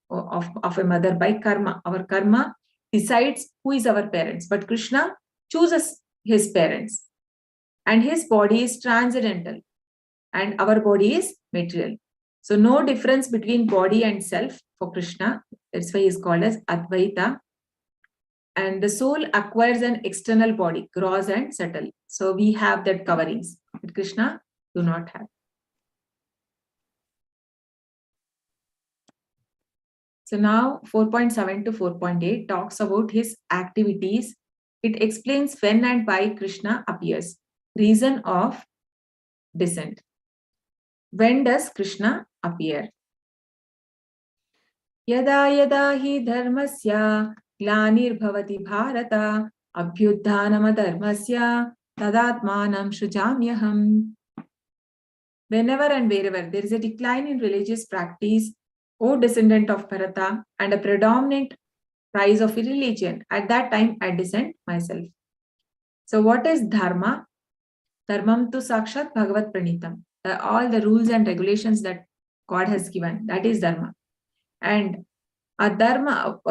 of a mother by karma. Our karma decides who is our parents, but Krishna chooses his parents. And his body is transcendental, and our body is material. So no difference between body and self for Krishna. That's why he is called as Advaita. And the soul acquires an external body, gross and subtle. So we have that coverings, but Krishna do not have. So now 4.7 to 4.8 talks about his activities. It explains when and why Krishna appears. Reason of descent. When does Krishna appear? Yada yada hi dharmasya glanirbhavati bharata abhyuddhanam dharmasya tadatmanam shrujamyaham. Whenever and wherever there is a decline in religious practice, O descendant of Bharata, and a predominant rise of religion, at that time I descend myself. So what is dharma? Dharmam tu sakshat bhagavat pranitam. All the rules and regulations that God has given, that is dharma. And dharma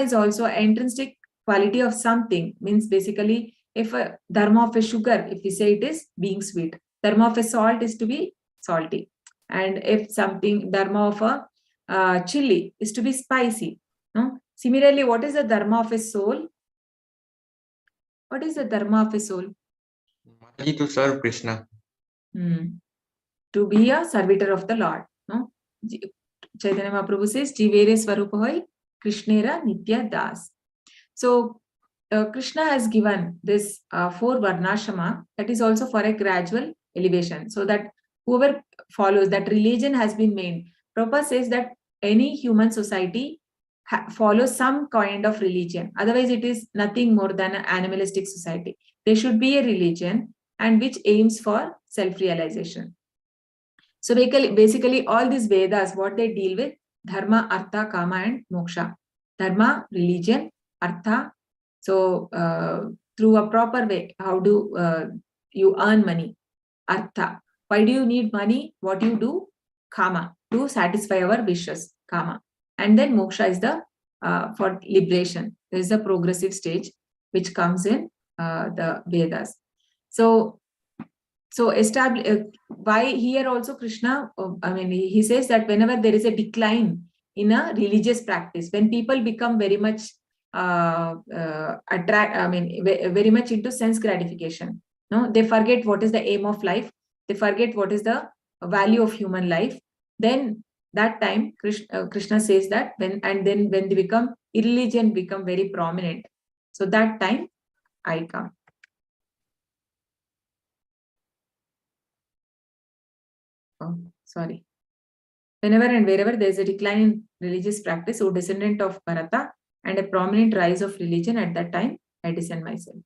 is also an intrinsic quality of something. Means basically, if a dharma of a sugar, if we say it is being sweet, dharma of a salt is to be salty. And if something, dharma of a chili is to be spicy. No? Similarly, what is the dharma of a soul? What is the dharma of a soul? To serve Krishna. To be a servitor of the Lord. No? Chaitanya Mahaprabhu says, Jivere Swarupahoy Krishnera Nitya Das. So Krishna has given this 4 Varnashrama, that is also for a gradual elevation, so that whoever follows that religion has been made. Prabhupada says that any human society follows some kind of religion. Otherwise, it is nothing more than an animalistic society. There should be a religion and which aims for self-realization. So basically all these Vedas, what they deal with, Dharma, Artha, Kama and Moksha. Dharma, religion, Artha. So through a proper way, how do you earn money? Artha. Why do you need money? What you do? Kama. To satisfy our wishes. Kama. And then Moksha is the for liberation. There is a progressive stage which comes in the Vedas. So why here also Krishna, he says that whenever there is a decline in a religious practice, when people become very much very much into sense gratification, no, they forget what is the aim of life, they forget what is the value of human life, then that time Krishna says that when they become irreligion, become very prominent, so that time I come. Oh, sorry. Whenever and wherever there is a decline in religious practice, O descendant of Bharata, and a prominent rise of religion, at that time I descend myself.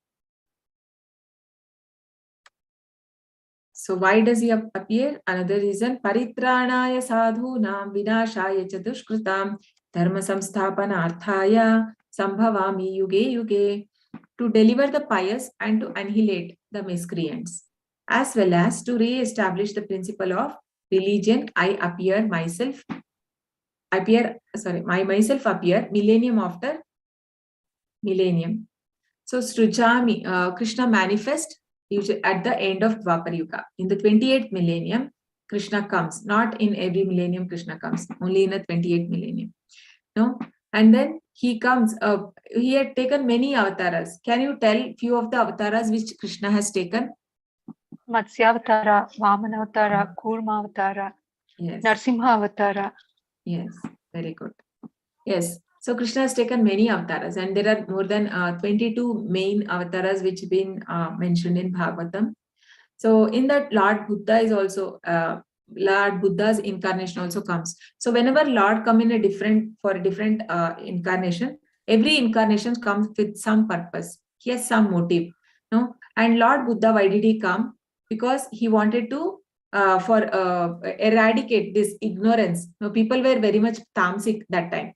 So why does he appear? Another reason, Paritranaya sadhunam vinashaya cha dushkritam dharma samsthapanarthaya sambhavami yuge yuge. To deliver the pious and to annihilate the miscreants, as well as to re-establish the principle of religion, myself appear millennium after millennium. So Srujami, Krishna manifest usually at the end of Dwapar Yuga. In the 28th millennium, Krishna comes. Not in every millennium Krishna comes, only in the 28th millennium. No? And then he comes, he had taken many avatars. Can you tell few of the avatars which Krishna has taken? Matsyavatara, Vamanavatara, Kurmavatara, Yes. Narsimhavatara. Yes, very good. Yes. So Krishna has taken many avatars, and there are more than 22 main avatars which have been mentioned in Bhagavatam. So in that, Lord Buddha is also, Lord Buddha's incarnation also comes. So whenever Lord come in a different incarnation, every incarnation comes with some purpose. He has some motive. No? And Lord Buddha, why did he come? Because he wanted to eradicate this ignorance. No, people were very much tamasic that time.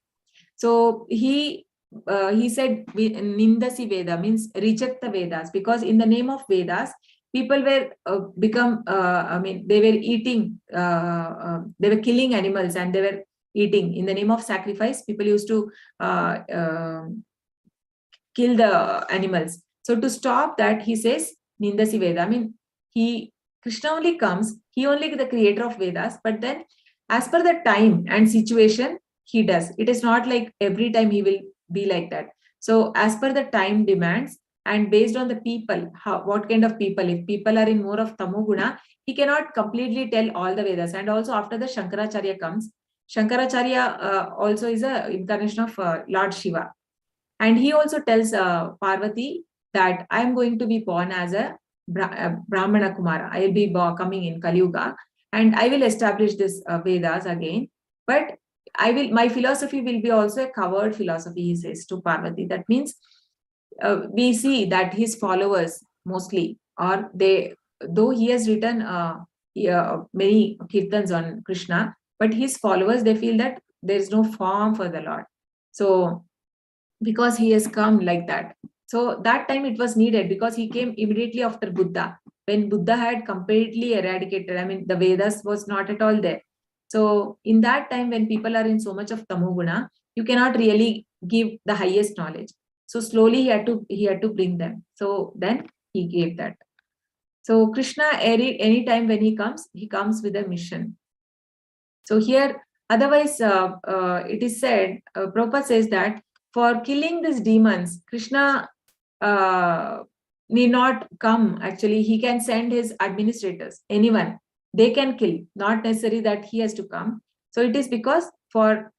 So he said Nindasi Veda, means reject the Vedas, because in the name of Vedas, people were they were eating, they were killing animals and they were eating. In the name of sacrifice, people used to kill the animals. So to stop that, he says Nindasi Veda. Krishna only comes, he only the creator of Vedas, but then as per the time and situation, he does. It is not like every time he will be like that. So as per the time demands and based on the people, what kind of people, if people are in more of Tamoguna, he cannot completely tell all the Vedas. And also after the Shankaracharya comes, Shankaracharya also is a incarnation of Lord Shiva. And he also tells Parvati that I am going to be born as a Brahmana Kumara. I will be coming in Kali Yuga, and I will establish this Vedas again. But my philosophy will be also a covered philosophy, he says to Parvati. That means we see that his followers mostly, or though he has written many kirtans on Krishna, but his followers, they feel that there is no form for the Lord. So because he has come like that. So that time it was needed, because he came immediately after Buddha, when Buddha had completely eradicated, I mean, the Vedas was not at all there. So in that time, when people are in so much of tamoguna, you cannot really give the highest knowledge. So slowly he had to bring them. So then he gave that. So Krishna, any time when he comes with a mission. So here, otherwise, it is said, Prabhupada says that for killing these demons, Krishna need not come. Actually, he can send his administrators, anyone. They can kill, not necessary that he has to come. So it is because for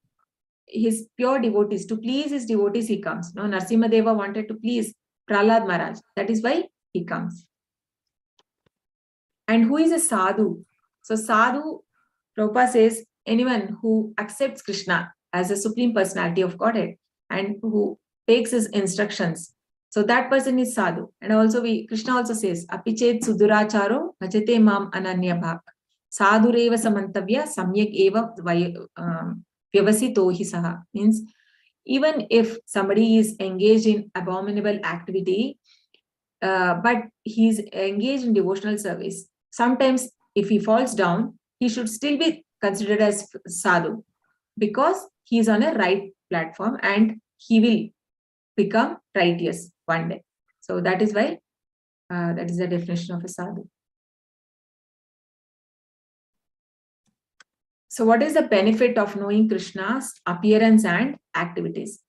his pure devotees, to please his devotees, he comes. No, Narasimha wanted to please Prahlad Maharaj. That is why he comes. And who is a sadhu? So sadhu, Prabhupada says, anyone who accepts Krishna as a supreme personality of Godhead and who takes his instructions. So that person is sadhu. And also Krishna also says, Apichet suduracharo bhajate mam ananya bhak. Sadhureva samantavya samyak eva vyavasito hi saha. Means even if somebody is engaged in abominable activity, but he's engaged in devotional service, sometimes if he falls down, he should still be considered as sadhu, because he is on a right platform and he will become righteous one day. So that is why that is the definition of a sadhu. So what is the benefit of knowing Krishna's appearance and activities?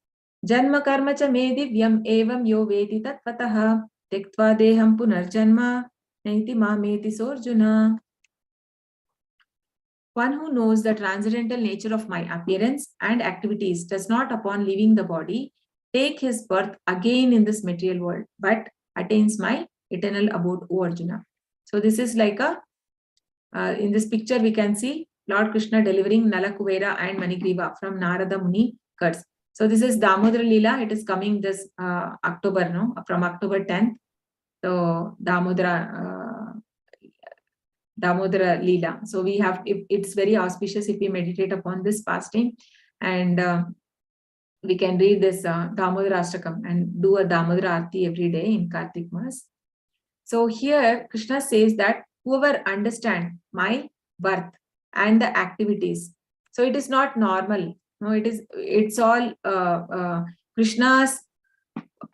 Janma karma cha me divyam evam yo vedi tatvatah tektva deham punarjanma naiti mameti so Arjuna. One who knows the transcendental nature of my appearance and activities does not, upon leaving the body, take his birth again in this material world, but attains my eternal abode, O Arjuna. So this is like in this picture we can see Lord Krishna delivering Nala Kuvera and Manigriva from Narada Muni curse. So this is Damodara Leela. It is coming this October, no? From October 10th. So Damodara Leela. So we have, it's very auspicious if we meditate upon this fasting, and we can read this Damodara Ashtakam and do a Damodara Arti every day in Kartik Mas. So here Krishna says that whoever understands my birth and the activities, so it is not normal. No, it's all Krishna's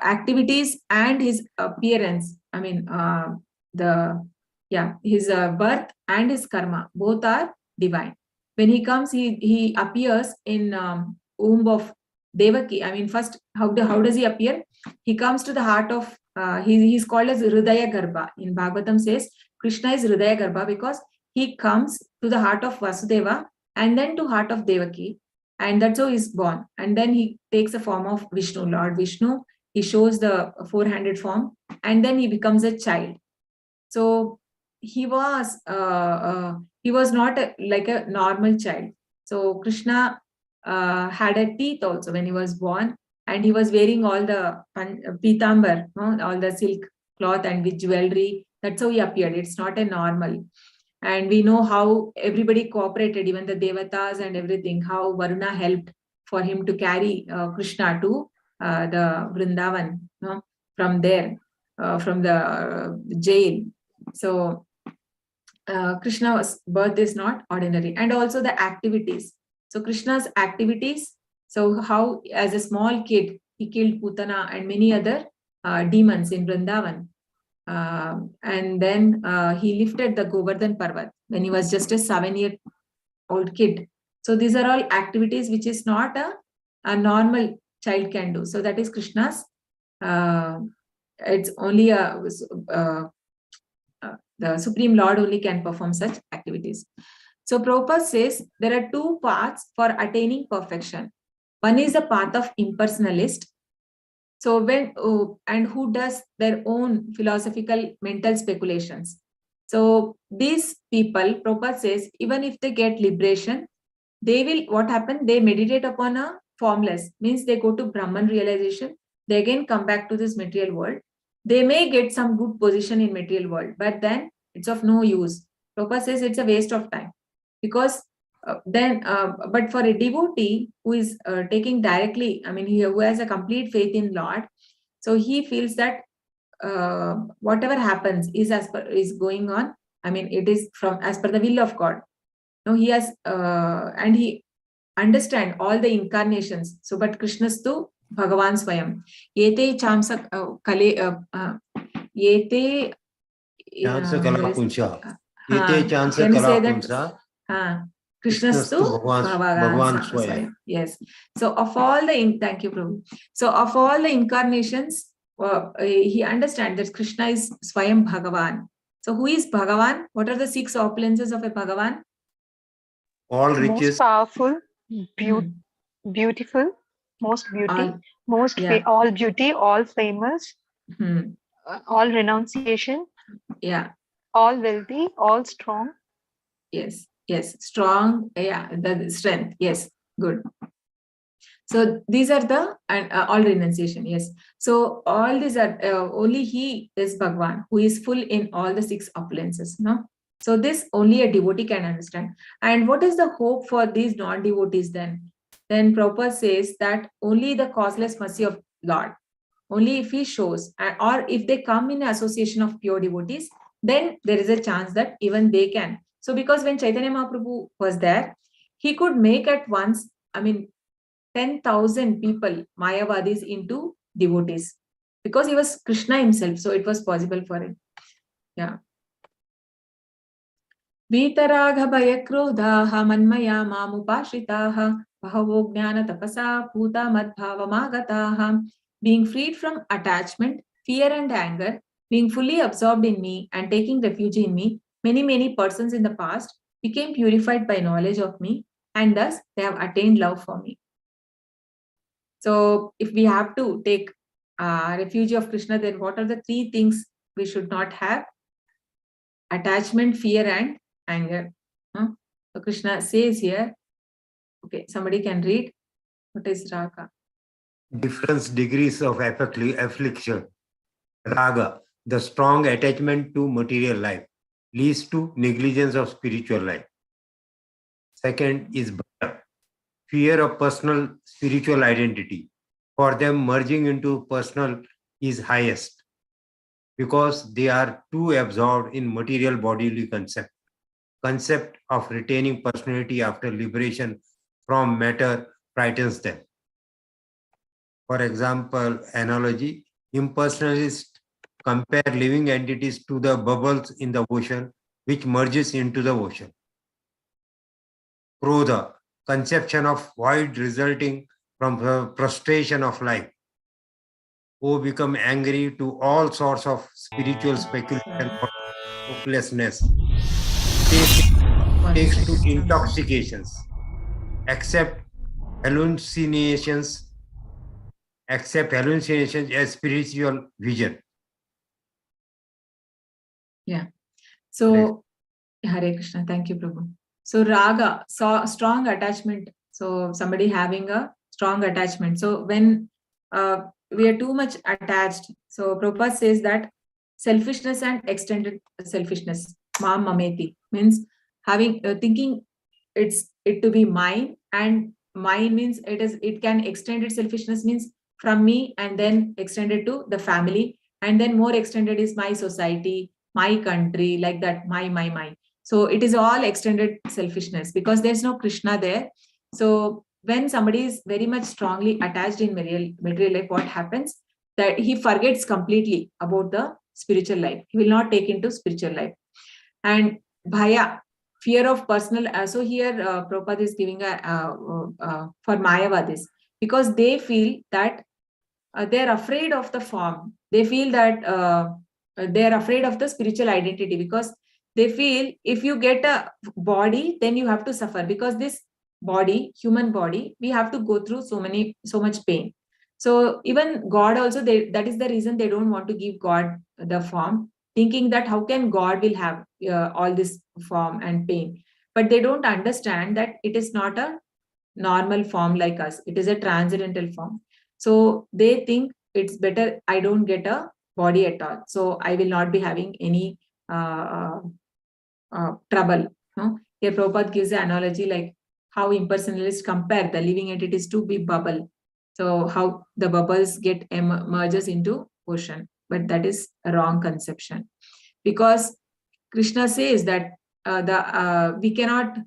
activities and his appearance. I mean, his birth and his karma, both are divine. When he comes, he appears in womb of Devaki. I mean, first, how does he appear? He comes to the heart of, he's called as Hridaya Garbha. In Bhagavatam says, Krishna is Hridaya Garbha because he comes to the heart of Vasudeva and then to heart of Devaki. And that's how he's born. And then he takes the form of Vishnu, Lord Vishnu. He shows the four-handed form and then he becomes a child. So he was not like a normal child. So Krishna had a teeth also when he was born, and he was wearing all the pitambar, all the silk cloth and with jewelry. That's how he appeared. It's not a normal. And we know how everybody cooperated, even the devatas and everything, how Varuna helped for him to carry Krishna to the Vrindavan, from there, from the jail. So Krishna's birth is not ordinary. And also the activities. So Krishna's activities, so how as a small kid, he killed Putana and many other demons in Vrindavan. And then he lifted the Govardhan Parvat when he was just a 7-year-old kid. So these are all activities which is not a normal child can do. So that is Krishna's, it's only the Supreme Lord only can perform such activities. So Prabhupada says there are two paths for attaining perfection. One is the path of impersonalist. So and who does their own philosophical mental speculations. So these people, Prabhupada says, even if they get liberation, they will, what happen? They meditate upon a formless, means they go to Brahman realization. They again come back to this material world. They may get some good position in material world, but then it's of no use. Prabhupada says it's a waste of time, because but for a devotee who is taking directly, I mean, who has a complete faith in Lord, so he feels that whatever happens is going on. I mean, it is from as per the will of God. No, he has and he understand all the incarnations. So, but Krishnastu Bhagavan Swayam. Yete chamsa kale yete. Chansa kala puncha. Can Yete chansa you say kala that? puncha. Krishnastu Bhagavan Swayam. Yes. So of all the thank you, Prabhu. So of all the incarnations, he understands that Krishna is Swayam Bhagavan. So who is Bhagavan? What are the 6 opulences of a Bhagavan? All Most riches. powerful, beautiful, most beauty, all beauty, all famous, all renunciation, all wealthy, all strong. Yes, strong, the strength, yes, good. So these are the all renunciation, yes. So all these are only he is Bhagwan, who is full in all the 6 opulences, no? So this only a devotee can understand. And what is the hope for these non-devotees then? Then Prabhupada says that only the causeless mercy of Lord, only if he shows, or if they come in association of pure devotees, then there is a chance that even they can. So because when Chaitanya Mahaprabhu was there, he could make at once, I mean, 10,000 people, Mayavadis, into devotees, because he was Krishna himself, so it was possible for him. Yeah. Vitaragha bhayakrodhaha manmaya mamupashritaha bahavo jnana tapasa bhuta madbhavamagataha. Being freed from attachment, fear and anger, being fully absorbed in me and taking refuge in me, many persons in the past became purified by knowledge of me, and thus they have attained love for me. So if we have to take refuge of Krishna, then what are the 3 things we should not have? Attachment, fear and anger. So Krishna says here, okay, somebody can read. What is raga? Different degrees of affliction. Raga, the strong attachment to material life, leads to negligence of spiritual life. Second is bhaya, fear of personal spiritual identity. For them, merging into personal is highest, because they are too absorbed in material bodily concept of retaining personality after liberation from matter frightens them. For example, analogy, impersonalists compare living entities to the bubbles in the ocean, which merges into the ocean. Krodha, conception of void resulting from the frustration of life. Who become angry to all sorts of spiritual speculation or hopelessness. Takes to intoxications, accept hallucinations as spiritual vision. Yeah. So, Hare Krishna. Thank you, Prabhu. So, raga, strong attachment. So, somebody having a strong attachment. So, when we are too much attached, so Prabhupada says that selfishness and extended selfishness, mam mameti, means having thinking it to be mine, and mine means it can extend its selfishness, means from me, and then extended to the family, and then more extended is my society, my country, like that, my. So it is all extended selfishness, because there's no Krishna there. So when somebody is very much strongly attached in material life, what happens? That he forgets completely about the spiritual life. He will not take into spiritual life. And bhaya, fear of personal. So here Prabhupada is giving for Mayavadis, because they feel that they're afraid of the form. They feel that they're afraid of the spiritual identity, because they feel if you get a body, then you have to suffer, because this body, human body, we have to go through so much pain. So even God also, that is the reason they don't want to give God the form, thinking that how can God will have all this form and pain. But they don't understand that it is not a normal form like us. It is a transcendental form. So they think it's better I don't get a body at all. So I will not be having any trouble. No? Here Prabhupada gives an analogy like how impersonalists compare the living entities to be bubble. So how the bubbles get merges into ocean. But that is a wrong conception. Because Krishna says that we cannot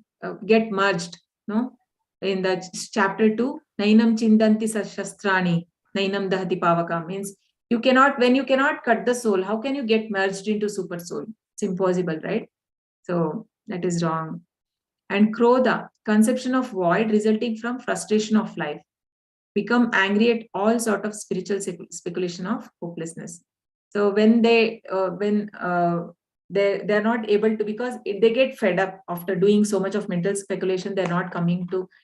get merged. No, in the chapter 2, Nainam Chindanti Shastrani, Nainam Dahati Pavaka, means you cannot, when you cannot cut the soul, how can you get merged into super soul? It's impossible, right? So that is wrong. And Krodha, conception of void resulting from frustration of life, become angry at all sort of spiritual speculation of hopelessness. So when they're not able to, because they get fed up after doing so much of mental speculation, they're not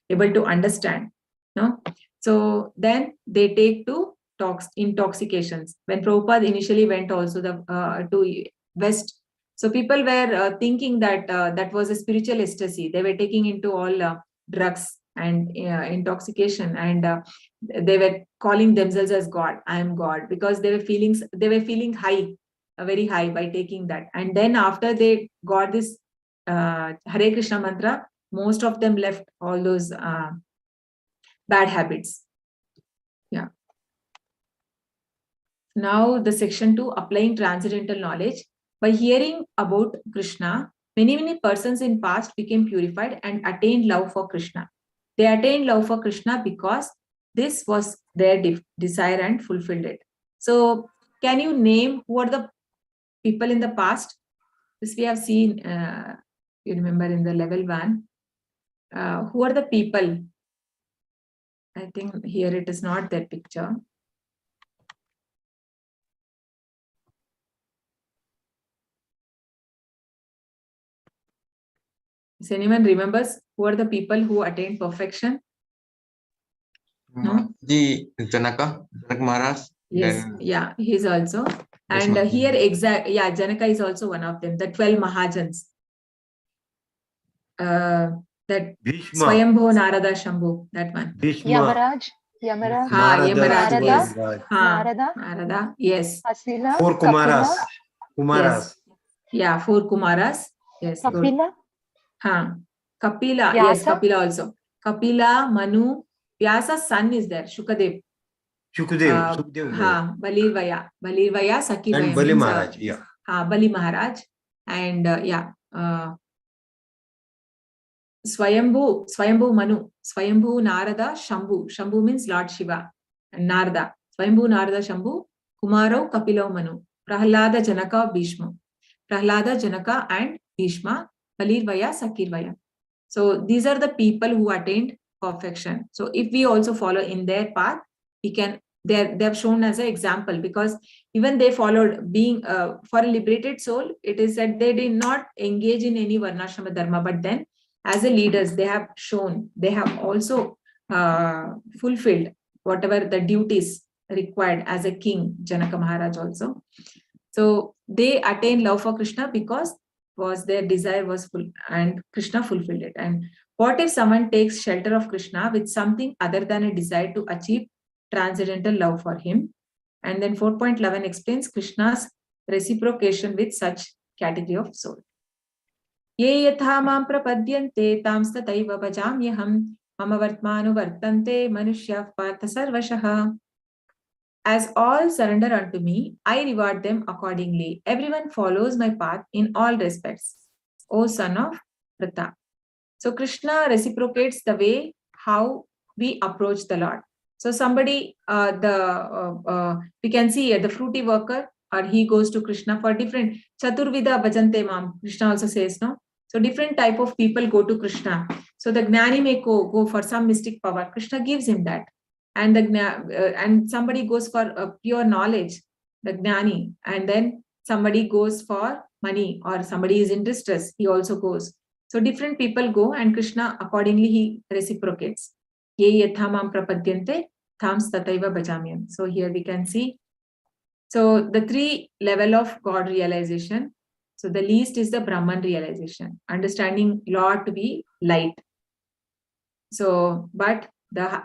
able to understand. No, so then they take to intoxications. When Prabhupada initially went also to West, so people were thinking that that was a spiritual ecstasy. They were taking into all drugs and intoxication, and they were calling themselves as God. I am God, because they were feeling high, very high by taking that. And then after they got this Hare Krishna mantra, most of them left all those bad habits. Yeah. Now the section 2, applying transcendental knowledge. By hearing about Krishna, many persons in past became purified and attained love for Krishna. They attained love for Krishna because this was their desire and fulfilled it. So can you name who are the people in the past? This we have seen, you remember in the level 1. Who are the people? I think here it is not that picture. Does anyone remembers who are the people who attained perfection? No? The Janaka Maharaj. Yes, yeah, he is also. And here Janaka is also one of them, the 12 Mahajans. That Bhishma. Swayambho Narada Shambhu, that one. Bhishma. Yamaraj. Narada, yes. Asila. 4 Kumaras. Yes. Yeah, 4 Kumaras. Yes. Kapila. Kapila. Vyasa? Yes, Kapila also. Kapila, Manu, Vyasa's son is there, Shukadev. Balirvaya, Sakivaya. And Bali Maharaj, yeah. Bali Maharaj. And Swayambhu Manu, Swayambhu Narada Shambhu. Shambhu means Lord Shiva. And Narada. Swayambhu Narada Shambhu, Kumaro Kapilo Manu, Prahlada Janaka Bhishma. Prahlada Janaka and Bhishma, Balirvaya, Sakirvaya. So these are the people who attained perfection. So if we also follow in their path, we can. They have shown as an example, because even they followed being for a liberated soul. It is that they did not engage in any varnashrama dharma, but then as a leaders, they have shown, they have also fulfilled whatever the duties required as a king, Janaka Maharaj also. So they attained love for Krishna because their desire was full, and Krishna fulfilled it. And what if someone takes shelter of Krishna with something other than a desire to achieve transcendental love for him? And then 4.11 explains Krishna's reciprocation with such category of soul. Ye yatha mam prapadyante tamstataiva bhajamyaham mama vartmanu vartante manushya partha sarvashah. As all surrender unto me, I reward them accordingly. Everyone follows my path in all respects, O son of Pratha. So Krishna reciprocates the way how we approach the Lord. So somebody, we can see here the fruity worker, or he goes to Krishna for different Chaturvida bhajante mam. Krishna also says, no. So different type of people go to Krishna. So the Gnani may go for some mystic power. Krishna gives him that. And and somebody goes for pure knowledge, the Gnani, and then somebody goes for money or somebody is in distress, he also goes. So different people go and Krishna accordingly he reciprocates. Ye yathamam prapadyante thams tataiva bhajamyam. So here we can see. So the 3 level of God realization. So the least is the Brahman realization, understanding Lord to be light. So, but the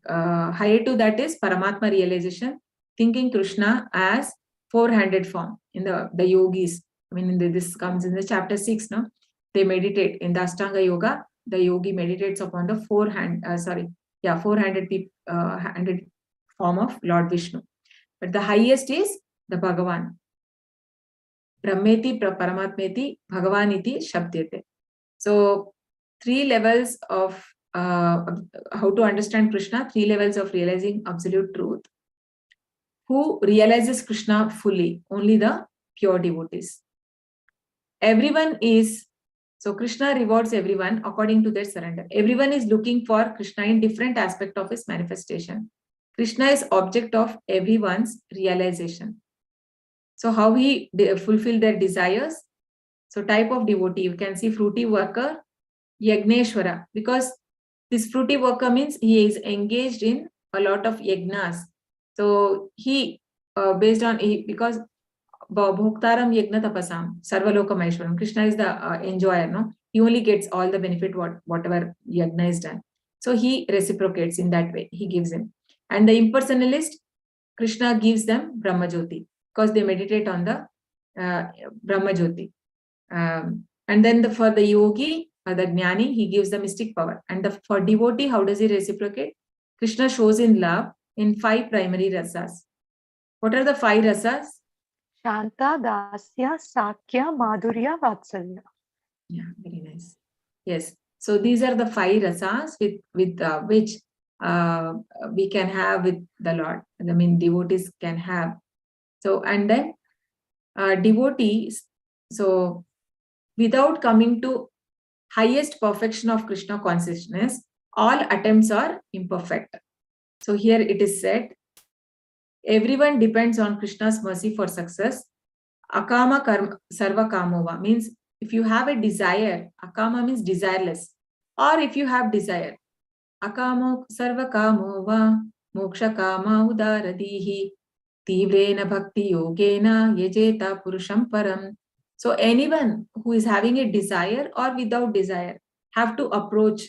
higher to that is Paramatma realization, thinking Krishna as 4-handed form in the yogis. I mean, this comes in the chapter 6, no? They meditate in the Ashtanga Yoga. The yogi meditates upon the 4-handed form of Lord Vishnu. But the highest is the Bhagavan. Brahmeti Paramatmeti Bhagavaniti Shabdyate. So 3 levels of how to understand Krishna, 3 levels of realizing absolute truth. Who realizes Krishna fully? Only the pure devotees. Everyone is, so Krishna rewards everyone according to their surrender. Everyone is looking for Krishna in different aspect of his manifestation. Krishna is object of everyone's realization. So how he fulfill their desires? So type of devotee, you can see fruity worker, Yagneshwara, because this fruity worker means he is engaged in a lot of yagnas. So he, based on, because Bhoktaram Yagna Tapasam, Sarvalokam Aishwaram, Krishna is the enjoyer, no? He only gets all the benefit whatever yagna is done. So he reciprocates in that way, he gives him. And the impersonalist, Krishna gives them Brahma Jyoti, because they meditate on the Brahma Jyoti. And then for the yogi, the jnani, he gives the mystic power. And for devotee, how does he reciprocate? Krishna shows in love in 5 primary rasas. What are the 5 rasas? Shanta, Dasya, Sakya, Madhurya, Vatsalya. Yeah, very nice. Yes. So these are the 5 rasas with which we can have with the Lord. I mean, devotees can have. So, and then devotees, so without coming to highest perfection of Krishna consciousness, all attempts are imperfect. So here it is said, everyone depends on Krishna's mercy for success. Akama karma sarva kamova means if you have a desire, akama means desireless, or if you have desire, akamo sarva kamova moksha kama udaradihi tivrena bhakti yogena yajeta purusham param. So anyone who is having a desire or without desire have to approach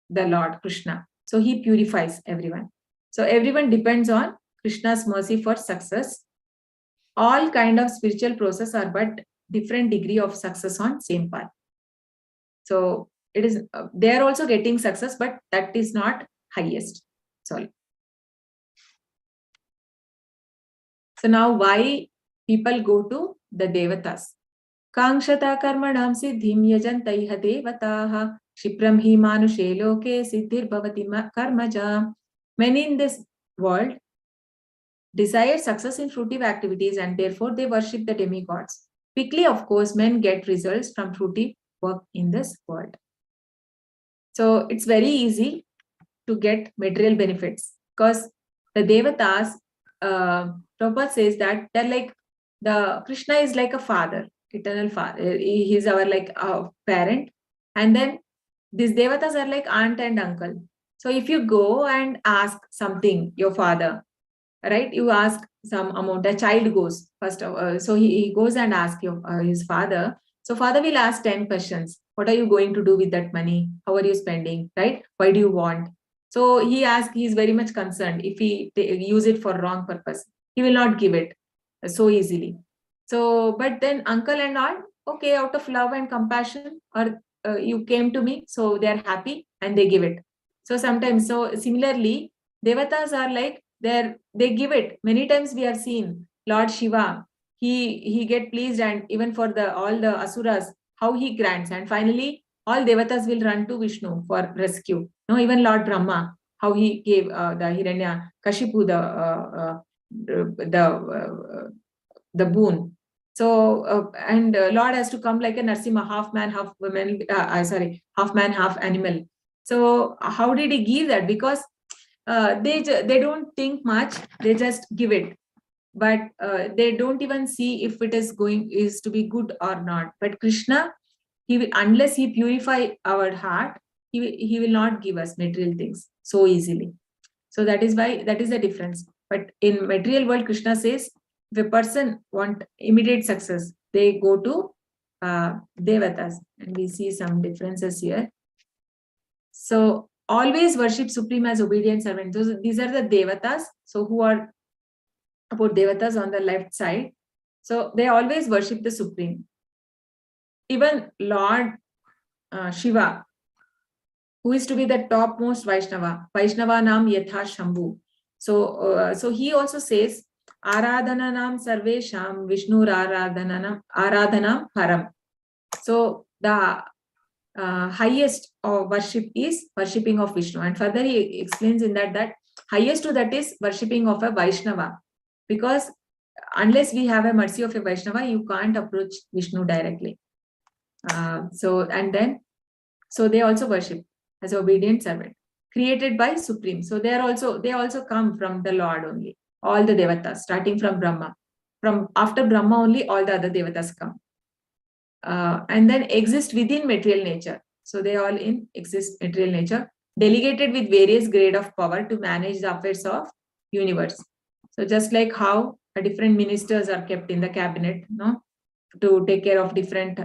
the Lord Krishna. So he purifies everyone. So everyone depends on Krishna's mercy for success. All kind of spiritual process are but different degree of success on same path. So it is they are also getting success, but that is not highest. Sorry. So now why people go to the Devatas? Kangshata karmanam siddhim yajantaiha devataha shipram hi manushe loke siddhir bhavati karmaja. Many in this world desire success in fruitive activities and therefore they worship the demigods. Quickly, of course, men get results from fruitive work in this world. So it's very easy to get material benefits because the Devatas, Prabhupada says that they're like, the Krishna is like a father, eternal father. He is our like parent. And then these Devatas are like aunt and uncle. So if you go and ask something, your father, right? You ask some amount, a child goes first. So he goes and asks his father. So father will ask 10 questions. What are you going to do with that money? How are you spending, right? Why do you want? So he asks, he's very much concerned. If he use it for wrong purpose, he will not give it so easily. So, but then uncle and aunt, okay, out of love and compassion, or you came to me, so they are happy and they give it. So sometimes, so similarly, Devatas are like, they give it. Many times we have seen Lord Shiva, he get pleased, and even for all the asuras, how he grants, and finally all Devatas will run to Vishnu for rescue. No, even Lord Brahma, how he gave the Hiranya Kashipu the boon. So and Lord has to come like a Narsimha, half man, half woman. Half man, half animal. So how did he give that? Because they don't think much. They just give it. but they don't even see if it is to be good or not. But Krishna, he will, unless he purify our heart, he will not give us material things so easily. So that is why, that is the difference. But in material world, Krishna says, if a person want immediate success, they go to Devatas. And we see some differences here. So always worship Supreme as obedient servant. These are the Devatas. So who are about Devatas on the left side. So they always worship the Supreme. Even Lord Shiva, who is to be the topmost Vaishnava Nam Yatha Shambhu. So he also says, Aradhananam Sarvesham Vishnu Aradhanam Param. So the highest of worship is worshipping of Vishnu. And further he explains in that highest to that is worshipping of a Vaishnava. Because unless we have a mercy of a Vaishnava, you can't approach Vishnu directly. So they also worship as obedient servant, created by Supreme. So they also come from the Lord only. All the Devatas, starting from Brahma. From after Brahma only, all the other Devatas come. And then exist within material nature. So they all exist material nature, delegated with various grade of power to manage the affairs of universe. So just like how different ministers are kept in the cabinet, no, to take care of different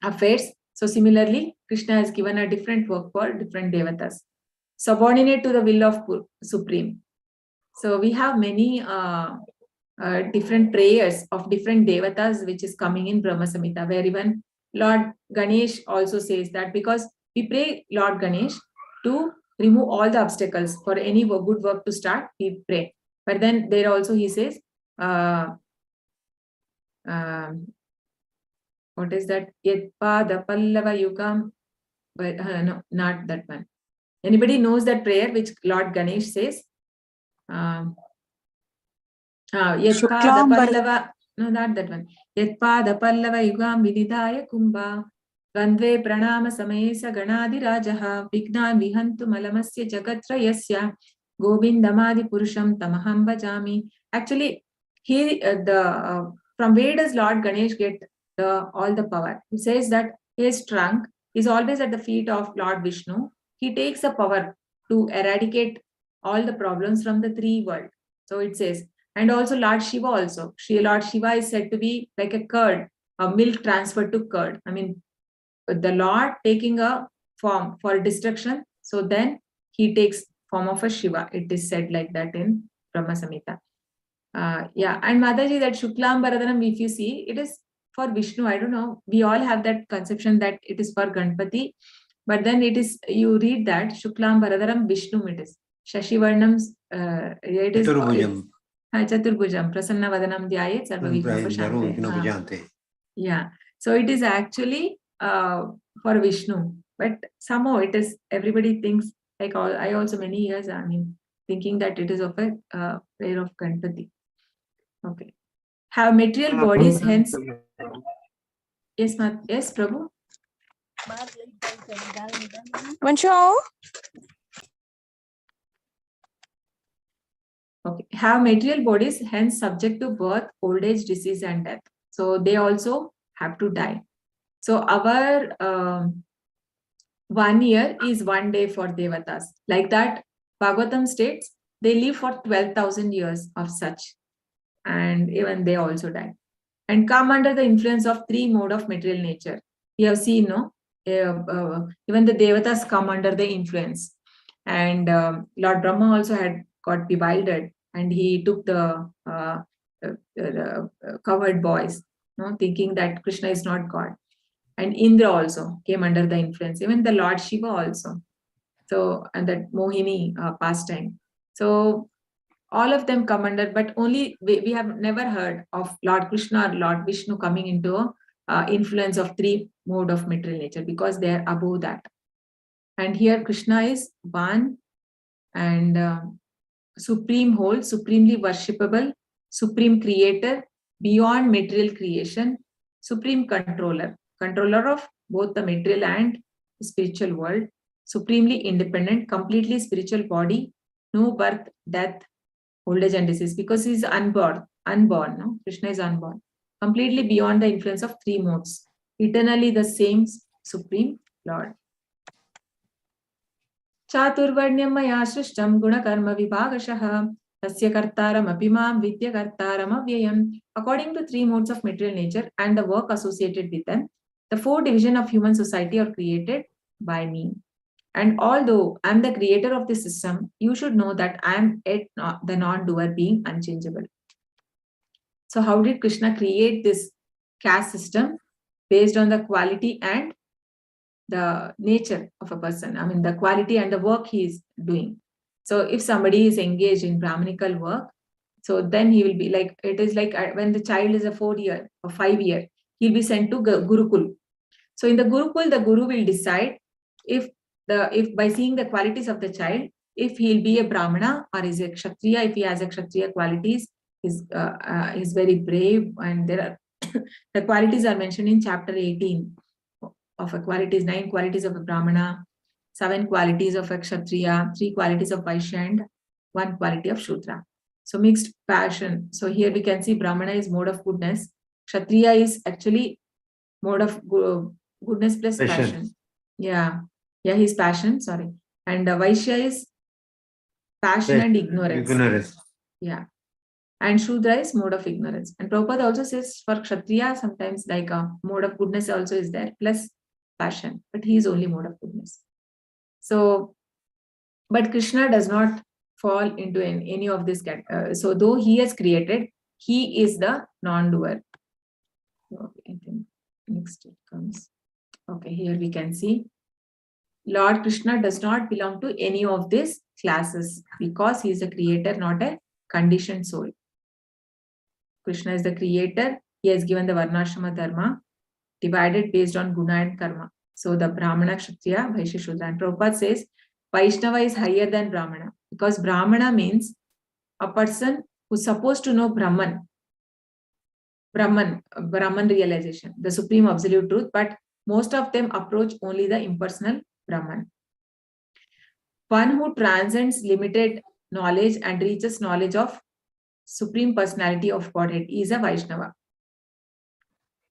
affairs. So similarly, Krishna has given a different work for different Devatas, subordinate to the will of Supreme. So we have many different prayers of different Devatas, which is coming in Brahma Samhita, where even Lord Ganesh also says that, because we pray Lord Ganesh to remove all the obstacles for any good work to start, we pray. But then there also he says, what is that? Yatpada Pallava Yukam. But no, not that one. Anybody knows that prayer which Lord Ganesh says? Yatpada Pallava. No, not that one. Yatpada Pallava Yugam Vididaya Kumbha. Gandve Pranama Samesa Ganadi Rajaha. Vignan Vihantu Malamasya Jagatrayasya. Govindamadi Purusham Tamaham Bhajami. Actually, from where does Lord Ganesh get all the power? He says that his trunk is always at the feet of Lord Vishnu. He takes the power to eradicate all the problems from the three worlds. So it says, and also Lord Shiva also. Lord Shiva is said to be like a curd, a milk transferred to curd. I mean, the Lord taking a form for destruction. So then he takes form of a Shiva. It is said like that in Brahma Samhita. Yeah, and Mataji, that Shuklam Bharadhanam, if you see, it is for Vishnu. I don't know. We all have that conception that it is for Ganpati, but then it is, you read that Shuklam Bharadhanam Vishnu, it is Shashivarnam, it is Chaturbhujam, Prasanna Vadanam Dhyayet Sarva Vigna. Yeah, so it is actually for Vishnu, but somehow it is, everybody thinks, like I also many years, I mean, thinking that it is of a prayer of Ganpati. Okay. Have material bodies, hence. Yes, yes, Prabhu. Okay. Have material bodies, hence subject to birth, old age, disease, and death. So they also have to die. So our 1 year is 1 day for Devatas. Like that, Bhagavatam states they live for 12,000 years of such. And even they also die. And come under the influence of three modes of material nature. We have seen, no? Even the Devatas come under the influence. And Lord Brahma also had got bewildered, and he took the covered boys, no, thinking that Krishna is not God. And Indra also came under the influence, even the Lord Shiva also. So, and that Mohini pastime. So all of them come under, but only we have never heard of Lord Krishna or Lord Vishnu coming into influence of three mode of material nature, because they are above that. And here Krishna is one and supreme whole, supremely worshipable, supreme creator, beyond material creation, supreme controller of both the material and spiritual world, supremely independent, completely spiritual body, no birth, death, old age and disease, because he's unborn. No? Krishna is unborn, completely beyond the influence of three modes, eternally the same Supreme Lord. Chaturvarnyam maya srishtam gunakarma vibhagashah tasya kartaram apimam vidya kartaram avyayam. According to three modes of material nature and the work associated with them, the four divisions of human society are created by me. And although I am the creator of the system, you should know that I am yet the non-doer, being unchangeable. So how did Krishna create this caste system? Based on the quality and the nature of a person. I mean, the quality and the work he is doing. So if somebody is engaged in Brahmanical work, so then he will be like, it is like when the child is a 4-year or 5-year, he'll be sent to Gurukul. So in the Gurukul, the Guru will decide if by seeing the qualities of the child, if he'll be a Brahmana or is a Kshatriya. If he has a Kshatriya qualities, is very brave, and there are the qualities are mentioned in chapter 18 of a qualities, 9 qualities of a Brahmana, 7 qualities of a Kshatriya, 3 qualities of Vaishya, and 1 quality of Shudra. So mixed passion. So here we can see Brahmana is mode of goodness. Kshatriya is actually mode of goodness plus passion. Yeah, his passion, sorry. And Vaishya is passion and ignorance. Yeah. And Shudra is mode of ignorance. And Prabhupada also says for Kshatriya, sometimes like a mode of goodness also is there, plus passion, but he is only mode of goodness. So, but Krishna does not fall into any of this. So though he has created, he is the non-doer. Okay, I think next it comes. Okay, here we can see Lord Krishna does not belong to any of these classes because he is a creator, not a conditioned soul. Krishna is the creator. He has given the Varnashrama Dharma divided based on Guna and Karma. So the Brahmana, Kshatriya, Vaishya, Shudra. And Prabhupada says Vaishnava is higher than Brahmana because Brahmana means a person who's supposed to know Brahman realization, the supreme absolute truth, but most of them approach only the impersonal Brahman. One who transcends limited knowledge and reaches knowledge of Supreme Personality of Godhead is a Vaishnava.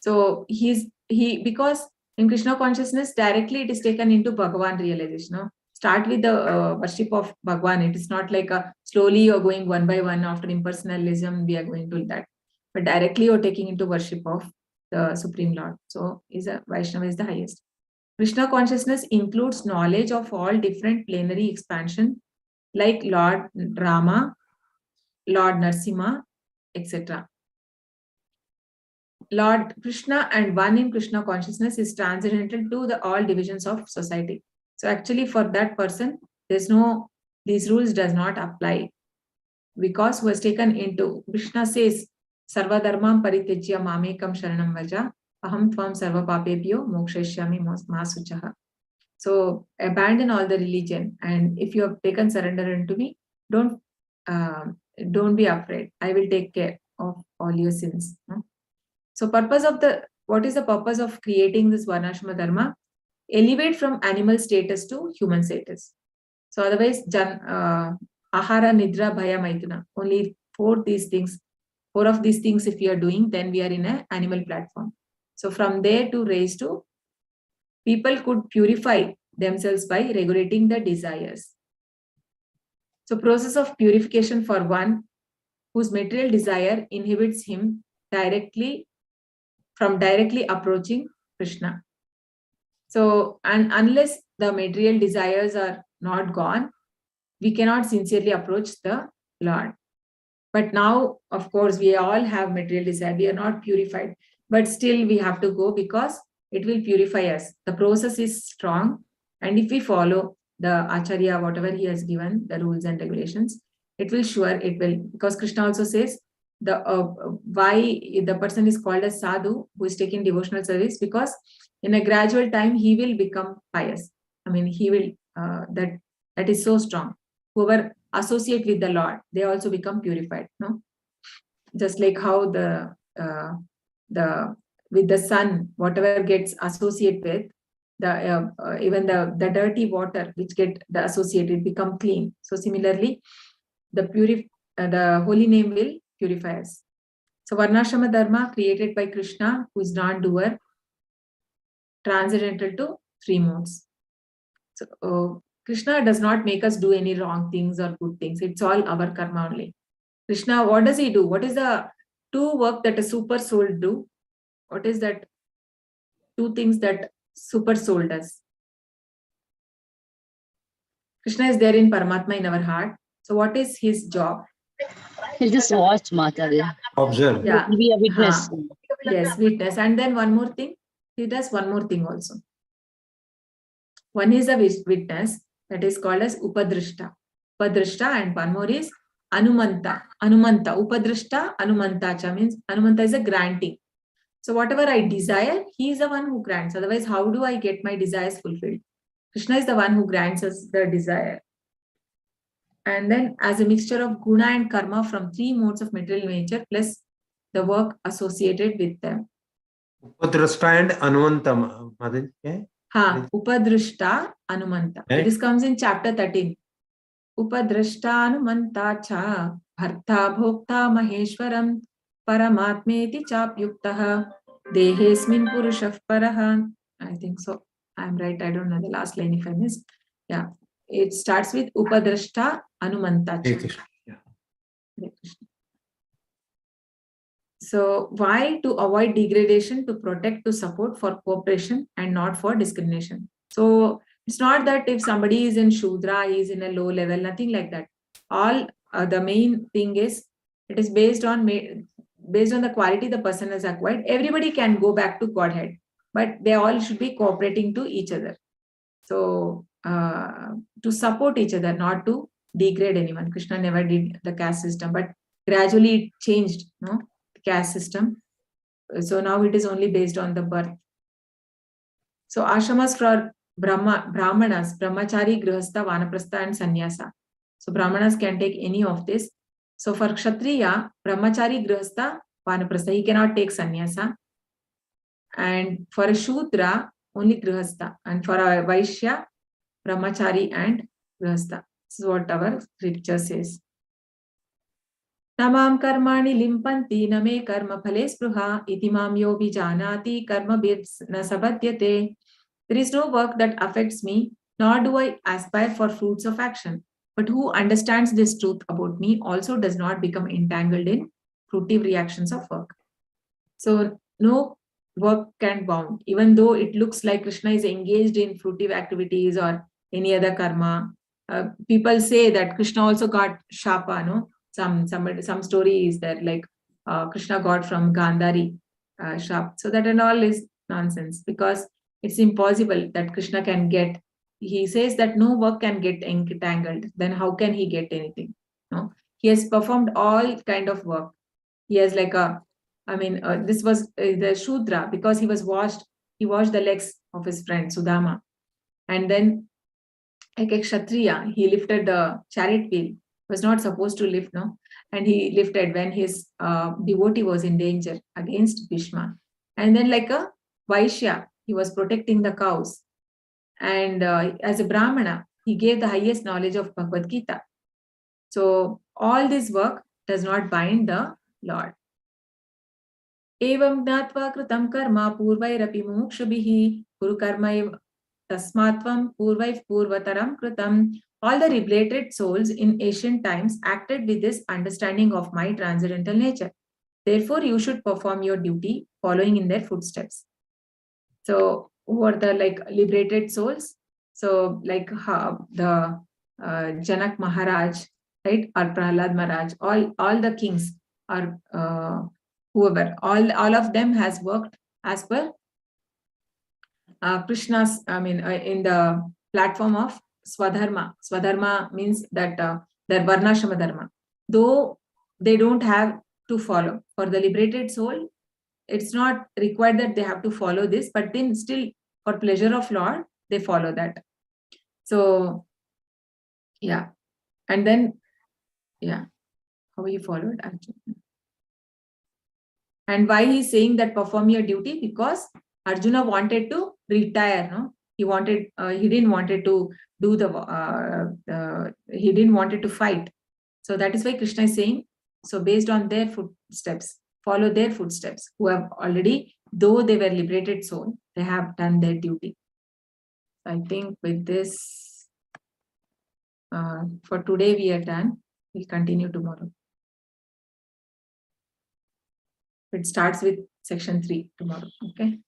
So because in Krishna consciousness directly it is taken into Bhagavan realization. No? Start with the worship of Bhagavan. It is not like a slowly you're going one by one after impersonalism we are going to that, but directly you're taking into worship of the Supreme Lord. So Vaishnava is the highest. Krishna consciousness includes knowledge of all different plenary expansion like Lord Rama, Lord Narsimha, etc. Lord Krishna and one in Krishna consciousness is transcendental to all divisions of society. So actually for that person, these rules does not apply because who has taken into, Krishna says, Sarva Dharmam Paritejya Mamekam Sharanam Vaja Aham Tvam Sarva Papebhyo Mokshishyami Masuchaha. So abandon all the religion, and if you have taken surrender into me, don't be afraid. I will take care of all your sins. So what is the purpose of creating this Varnashrama Dharma? Elevate from animal status to human status. So otherwise, Ahara, Nidra, Bhaya, Maituna, only 4 of these things if we are doing, then we are in an animal platform. So from there to raise to, people could purify themselves by regulating the desires. So process of purification for one whose material desire inhibits him from directly approaching Krishna. So, and unless the material desires are not gone, we cannot sincerely approach the Lord. But now, of course, we all have material desire. We are not purified, but still we have to go because it will purify us. The process is strong. And if we follow the Acharya, whatever he has given, the rules and regulations, it will, because Krishna also says, why the person is called as sadhu who is taking devotional service, because in a gradual time he will become pious. I mean, he will that is so strong. Whoever associate with the Lord, they also become purified. No, just like how with the sun, whatever gets associated with even the dirty water which get associated become clean. So similarly, the the holy name will purify us. So Varnashrama Dharma created by Krishna, who is non-doer, transcendental to 3 modes. So Krishna does not make us do any wrong things or good things. It's all our karma only. Krishna, what does he do? What is the 2 work that a super soul do? What is that 2 things that super soul does? Krishna is there in Paramatma in our heart. So what is his job? He'll just watch Mataji. Observe. Yeah. He'll be a witness. Yes, witness. And then one more thing. He does one more thing also. One is a witness, that is called as Upadrishta. Upadrishta, and one more is Anumanta. Anumanta. Upadrishta, Anumanta cha means Anumanta is a granting. So whatever I desire, he is the one who grants. Otherwise, how do I get my desires fulfilled? Krishna is the one who grants us the desire. And then as a mixture of guna and karma from 3 modes of material nature plus the work associated with them. Upadrashta and Anuvanta. Mataji. Ha, Upadrishta, Anumanta. This comes in chapter 13. Upadrashta Anumanta cha bharta bhokta maheshwaram paramatmeti chapyuktaha dehesmin purushah paraha. I think so. I'm right. I don't know the last line if I missed. Yeah. It starts with Upadrashta Anumanta cha. Yeah. So why? To avoid degradation, to protect, to support, for cooperation and not for discrimination. So it's not that if somebody is in Shudra, he is in a low level, nothing like that. All the main thing is it is based on the quality the person has acquired. Everybody can go back to Godhead, but they all should be cooperating to each other. So to support each other, not to degrade anyone. Krishna never did the caste system, but gradually it changed, no? Caste system. So now it is only based on the birth. So ashramas for Brahmanas, Brahmachari, Grihastha, Vanaprastha and Sannyasa. So Brahmanas can take any of this. So for Kshatriya, Brahmachari, Grihastha, Vanaprastha, he cannot take Sannyasa. And for a Shudra, only Grihastha. And for a Vaishya, Brahmachari and Grihastha. This is what our scripture says. Namam karmani limpanti name karma phale spruha iti mam yo vijanati karma bids na sabhadyate. There is no work that affects me, nor do I aspire for fruits of action. But who understands this truth about me also does not become entangled in fruitive reactions of work. So no work can bound, even though it looks like Krishna is engaged in fruitive activities or any other karma. People say that Krishna also got shapa, no? Some story is there, like Krishna got from Gandhari shap. So that and all is nonsense, because it's impossible that Krishna can get. He says that no work can get entangled. Then how can he get anything? No, he has performed all kind of work. He has like this was the Shudra, because he washed the legs of his friend Sudama, and then like a Kshatriya, he lifted the chariot wheel. Was not supposed to lift, no, and he lifted when his devotee was in danger against Bhishma. And then like a Vaishya, he was protecting the cows, and as a Brahmana, he gave the highest knowledge of Bhagavad-Gita. So all this work does not bind the Lord. Evam gnatva kritam karma purvairapi mukshubhihi kuru karma tasmatvam purvaiv purvataram kritam. All the liberated souls in ancient times acted with this understanding of my transcendental nature. Therefore, you should perform your duty following in their footsteps. So who are the like liberated souls? So like the Janak Maharaj, right, or Prahlad Maharaj, all the kings or whoever, all of them has worked as per Krishna's, in the platform of Swadharma. Swadharma means that their Varnashrama Dharma. Though they don't have to follow. For the liberated soul, it's not required that they have to follow this, but then still for pleasure of Lord, they follow that. So, yeah. And then, yeah, how he followed actually. And why he's saying that perform your duty? Because Arjuna wanted to retire, no? He didn't wanted to do he didn't wanted to fight. So that is why Krishna is saying, so based on their footsteps, follow their footsteps, who have already, though they were liberated soul, they have done their duty. I think with this, for today we are done. We'll continue tomorrow. It starts with section 3 tomorrow. Okay.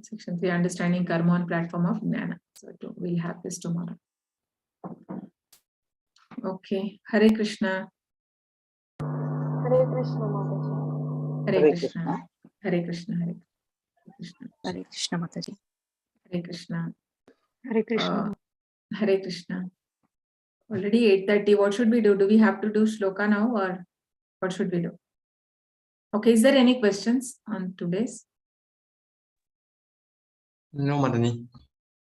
Section 3, understanding karma on platform of Jnana. So we'll have this tomorrow. Okay. Hare Krishna. Hare Krishna, Mataji. Hare Krishna. Hare Krishna. Hare Krishna. Hare Krishna Mataji. Hare Krishna. Hare Krishna. Hare Krishna. Already 8:30. What should we do? Do we have to do shloka now, or what should we do? Okay. Is there any questions on today's? No, Mataji.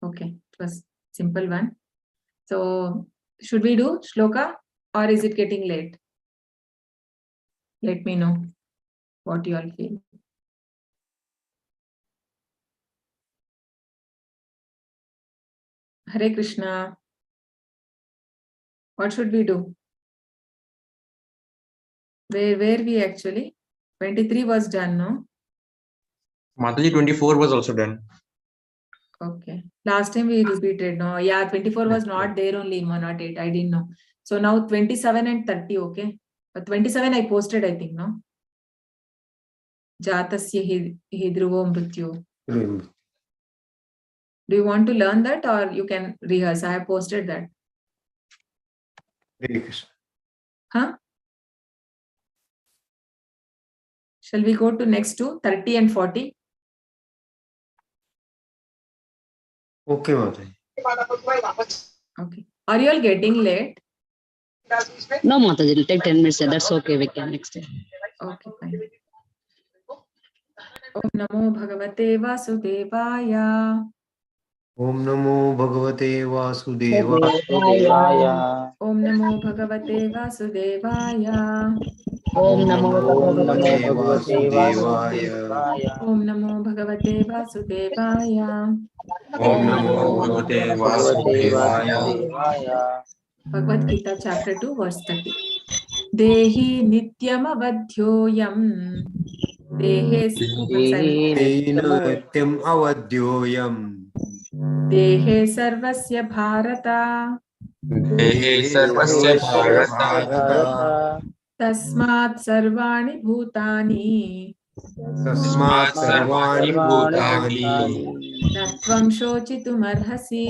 Okay. It was simple one. So should we do shloka, or is it getting late? Let me know what you all feel. Hare Krishna. What should we do? Where we actually? 23 was done, no? Mataji, 24 was also done. Okay. Last time we repeated, no? Yeah, 24 was not there only in 108. I didn't know. So now 27 and 30, okay? But 27 I posted, I think, no? Jatasya hidruvo mrityu. Do you want to learn that, or you can rehearse? I have posted that. Huh? Shall we go to next to 30 and 40? Okay, Mataji. Okay. Are you all getting late? No, Mataji, it'll take 10 minutes. That's okay. We can next time. Okay, fine. Om Namo Bhagavate Vasudevaya. Om Namo Bhagavate Vasudevaya. Om Namo Bhagavate Vasudevaya. Om Namo Bhagavate Vasudevaya. Om Namo Bhagavate Vasudevaya. Om Namo Bhagavate Vasudevaya. Bhagavad-Gita chapter 2 verse 30. Dehi nityam avadhyoyam. Dehe Nityam avadhyoyam. Dehe sarvasya bharata. Dehe sarvasya bharata. Tasmat sarvani bhutani. Tasmat sarvani bhutani. Natvam shochitum arhasi.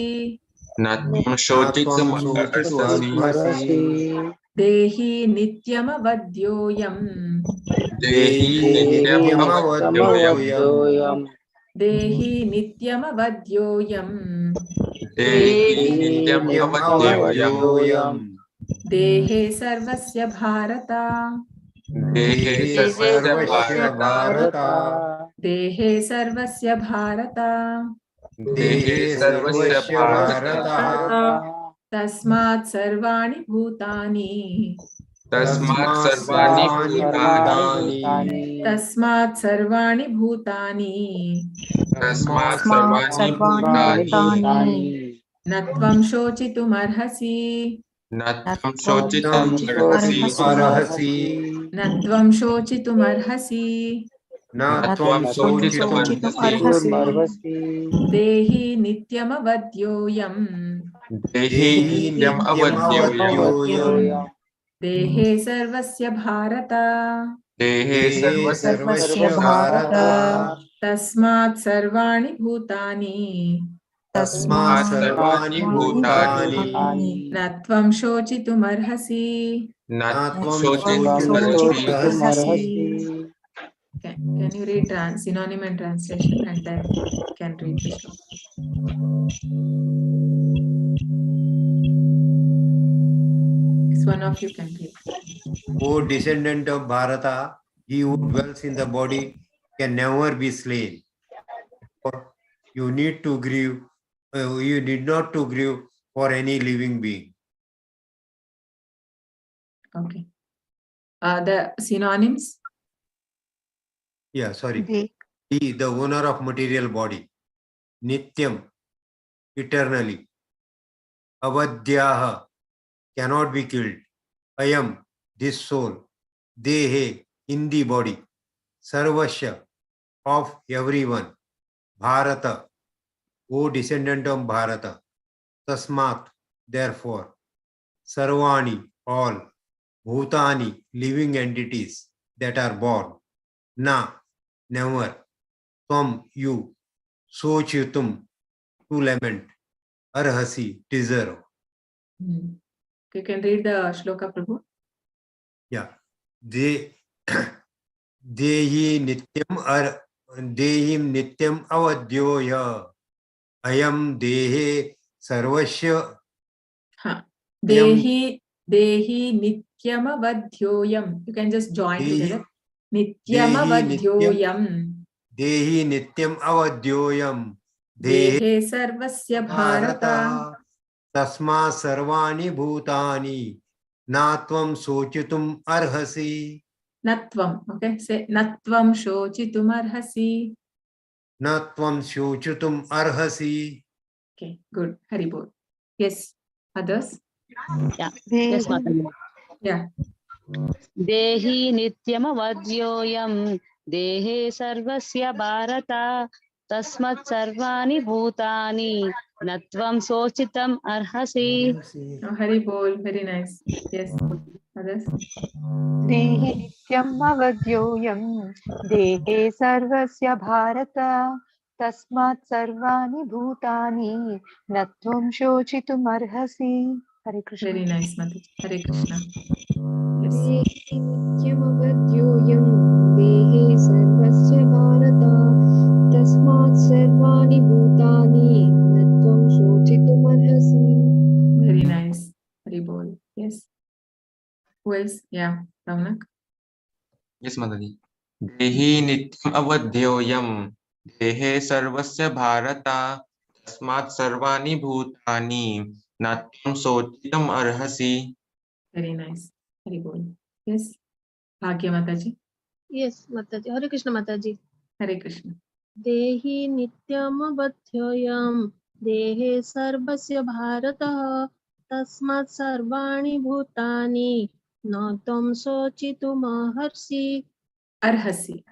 Natvam shochitum arhasi. Dehi nityam avadhyoyam. Dehi nityam avadhyoyam. Dehi nityam avadhyoyam. Dehi nityam avadhyoyam. Dehe sarvasya bharata. Dehe sarvasya bharata. Dehe sarvasya bharata. Dehe sarvasya bharata. Tasmat sarvani bhutani. Tasmat sarvani bhutani. Tasmat sarvani bhutani. Tasmat sarvani bhutani. Natvam shochitum arhasi. Natvam shochitum arhasi. Natvam shochitum arhasi. Natvam shochitum arhasi. Dehi nityam avadhyoyam. Dehi nityam avadhyoyam. Dehe sarvasya bharata. Dehe sarvasya bharata. Tasmat sarvani bhutani. Tasmat sarvani bhutani. Natvam shochitum arhasi. Natvam shochitum arhasi. Can you read synonym and translation, and then you can read the shloka. One of you can read. O descendant of Bharata, he who dwells in the body can never be slain. You need to grieve. You need not to grieve for any living being. Okay. The synonyms. Yeah, sorry. He, the owner of material body. Nityam, eternally. Avadhyaha, cannot be killed. I am this soul, dehe, in the body, sarvasya, of everyone, Bharata, O descendant of Bharata, tasmat, therefore, sarvani, all, bhutani, living entities that are born, na, never, tvam, you, sochitum, to lament, arhasi, deserve. You can read the shloka, Prabhu. Yeah. Dehi nityam avadyoya. Ayam dehe sarvasya. Dehi nityamavadhyoyam. You can just join together. Nityamavadhyoyam. Dehi nityam avadyoyam. Dehe sarvasya bharata. Tasma sarvani bhutani. Natvam sochitum arhasi. Natvam. Okay. Say natvam shochitum arhasi. Natvam shochitum arhasi. Okay. Good. Haribol. Yes. Others? Yeah. Yes, Mataji. Yeah. Dehi nityamavadyoyam dehe sarvasya bharata tasmat sarvani bhutani natvam sochitam arhasi. Oh, Haribol. Very nice. Yes. Others? देहि नित्यम् अवध्योऽयं देहे सर्वस्य भारत तस्मात् सर्वाणि भूतानि न त्वं शोचितुमर्हसि. हरे Krishna. Very nice, Mataji. Hare Krishna. Yes. नित्यमवध्योऽयं देहे सर्वस्य भारत तस्मात् सर्वाणि भूतानि न त्वं शोचितुमर्हसि. Very nice. Haribol. Yes. Who else? Yeah. Raunak. Yes, Mataji. Dehi nityam avadhyoyam dehe sarvasya bharata tasmat sarvani bhutani natvam sochitam arhasi. Very nice. Haribol. Yes. Bhagya Mataji. Yes, Mataji. Hare Krishna Mataji. Hare Krishna. Dehi nityam abadhyayam dehe sarvasya bharatah tasmat sarvani bhutani na tam sochitumaharsi. Arhasi.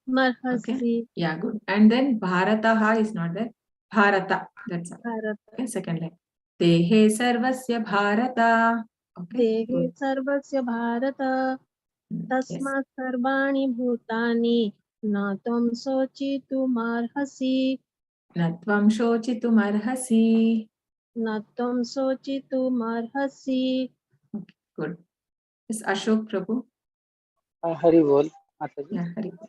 Marhasi. Okay. Yeah, good. And then Bharataha is not there. Bharata. That's all. Bharata. Okay, second line. Dehe sarvasya bharata. Okay. Dehe Good. sarvasya bharata Yes. tasmat sarvani bhutani na tam sochitumarhasi. Natvam shochitum arhasi. Na tam sochitumarhasi. Okay, good. Yes, Ashok Prabhu. Hari बोल माता जी Yeah, Hari Bol.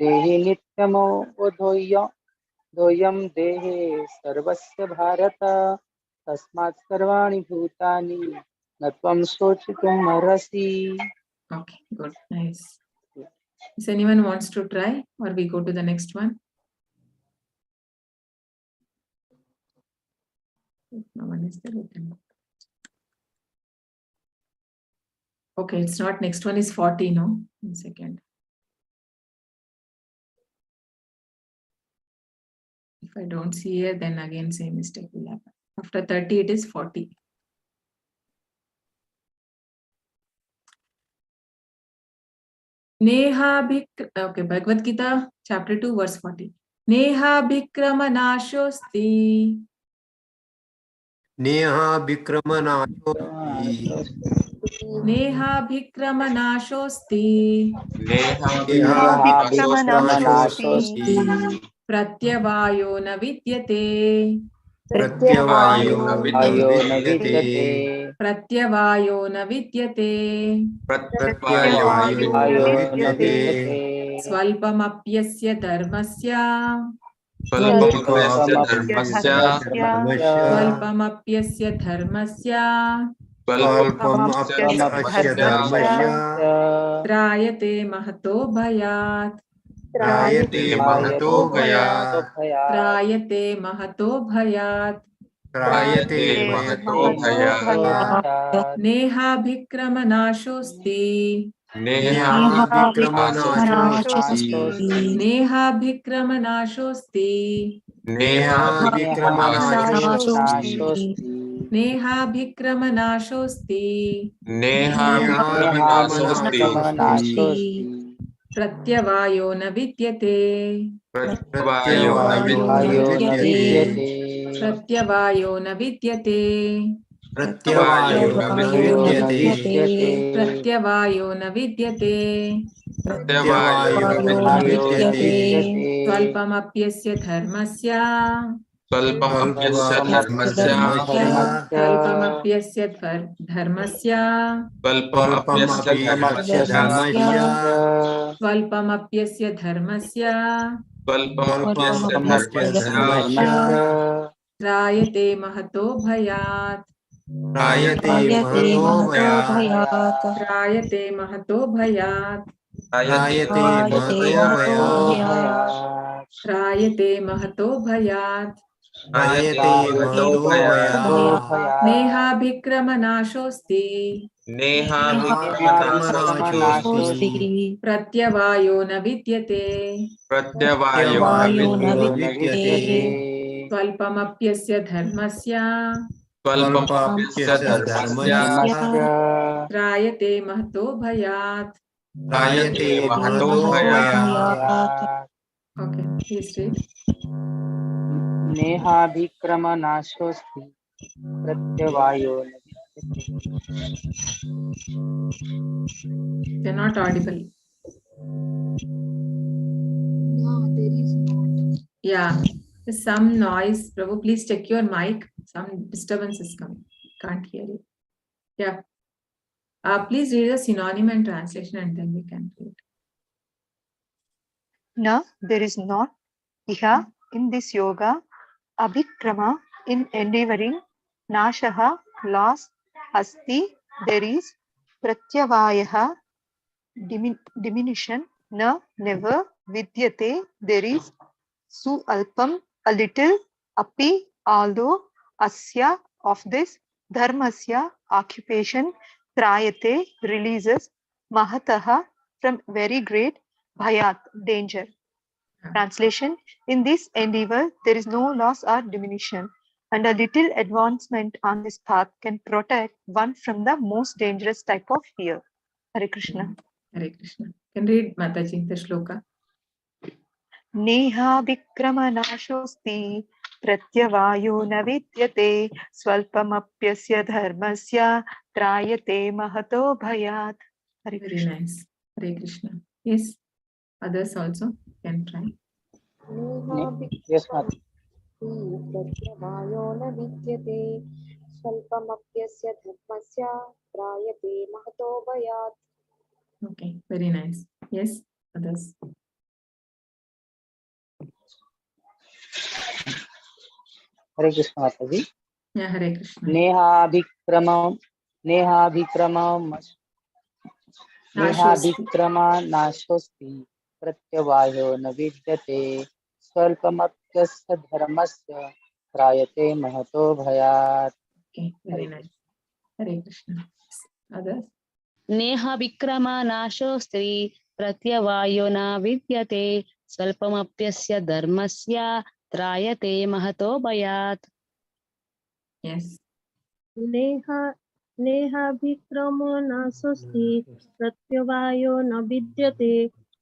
देहि नित्यमो दोयम देहे सर्वस्य भारत तस्मात् सर्वाणि भूतानि न त्वं शोचितुम् अर्हसि. Okay, good. Nice. If anyone wants to try, or we go to the next one? No one is there. Okay, it's not. Next one is 40, no? 1 second. If I don't see here, then again same mistake will happen. After 30, it is 40. Okay, Bhagavad-Gita, chapter 2, verse 40. Neha Bhikrama Nashosti. Neha Bikramanachosti. Neha Bhikrama Nashosti. Neha Neha Bikramanachosti. Pratyavayo na vidyate. Pratyavayo Ayo न vidyate. विद्यते Pratyavayo na vidyate. Pratyavayo आयो न vidyate. विद्यते Swalpamapyasya dharmasya. Swalpamapyasya dharmasya Swalpamapyasya dharmasya. Swalpamapyasya Swalpamapyasya dharmasya dharmasya. Trayate mahato bhayat. Trayate mahato bhayat. Trayate mahato bhayat. Trayate mahato bhayat. bhayat. Neha Bhikrama Nashosti. Neha Bikramanachosti. Neha Bhikrama Nashosti. Neha Bikramanachosti. नेहाभिक्रमनाशोऽस्ति नेहाभिक्रमनाशोऽस्ति प्रत्यवायो न विद्यते प्रत्यवायो न आयो न विद्यते विद्यते प्रत्यवायो न विद्यते प्रत्यवायो न आयो न विद्यते विद्यते प्रत्यवायो न विद्यते प्रत्यवायो न आयो न विद्यते विद्यते स्वल्पमप्यस्य धर्मस्य स्वल्पमप्यस्य धर्मस्य स्वल्पमप्यस्य धर्मस्य स्वल्पमप्यस्य धर्मस्य स्वल्पमप्यस्य धर्मस्य स्वल्पमप्यस्य धर्मस्य त्रायते महतो भयात् त्रायते महतो भयात् त्रायते महतो भयात् त्रायते महतो भयात् त्रायते महतो भयात् त्रायते महतो भयात् नेहाभिक्रमनाशोऽस्ति नेहाभिक्रमनाशोऽस्ति प्रत्यवायो न विद्यते प्रत्यवायो न विद्यते स्वल्पमप्यस्य धर्मस्य स्वल्पमप्यस्य धर्मस्य त्रायते महतो भयात् त्रायते महतो भयात् Okay, please read. नेहाभिक्रमनाशोऽस्ति प्रत्यवायो न They're not audible. No, there is not. Yeah, there's some noise. Prabhu, please check your mic. Some disturbance is coming. Can't hear you. Yeah. Please read the synonym and translation and then we can read. Na, there is not. Iha, in this yoga. Abhikrama, in endeavoring. Nashaha, loss. Asti, there is. Pratyavayaha, diminution. Na, never. Vidyate, there is. Su alpam, a little. Api, although. Asya, of this. Dharmasya, occupation. Trayate, releases. Mahataha, from very great. Bhayat, danger. Translation: in this endeavor, there is no loss or diminution, and a little advancement on this path can protect one from the most dangerous type of fear. Hare Krishna. Hare Krishna. Can read Mataji, the shloka. Neha Vikrama Nashosti Pratyavayo na vidyate Swalpamapyasya dharmasya Trayate mahato bhayat. Hare Very Krishna. nice. Hare Krishna. Yes, others also can try. Yes, ma'am. प्रत्यवायो न विद्यते स्वल्पमप्यस्य धर्मस्य त्रायते महतो भयात्. Okay, very nice. Yes, others. Hare Krishna Mataji. Yeah, Hare Krishna. नेहाभिक्रमनाशोऽस्ति प्रत्यवायो न विद्यते स्वल्पमप्यस्य धर्मस्य त्रायते महतो भयात्. Okay, very nice. Hare Krishna. Others? नेहाभिक्रमनाशोऽस्ति प्रत्यवायो न विद्यते स्वल्पमप्यस्य धर्मस्य त्रायते महतो भयात्. Yes. नेहाभिक्रमनाशोऽस्ति प्रत्यवायो न विद्यते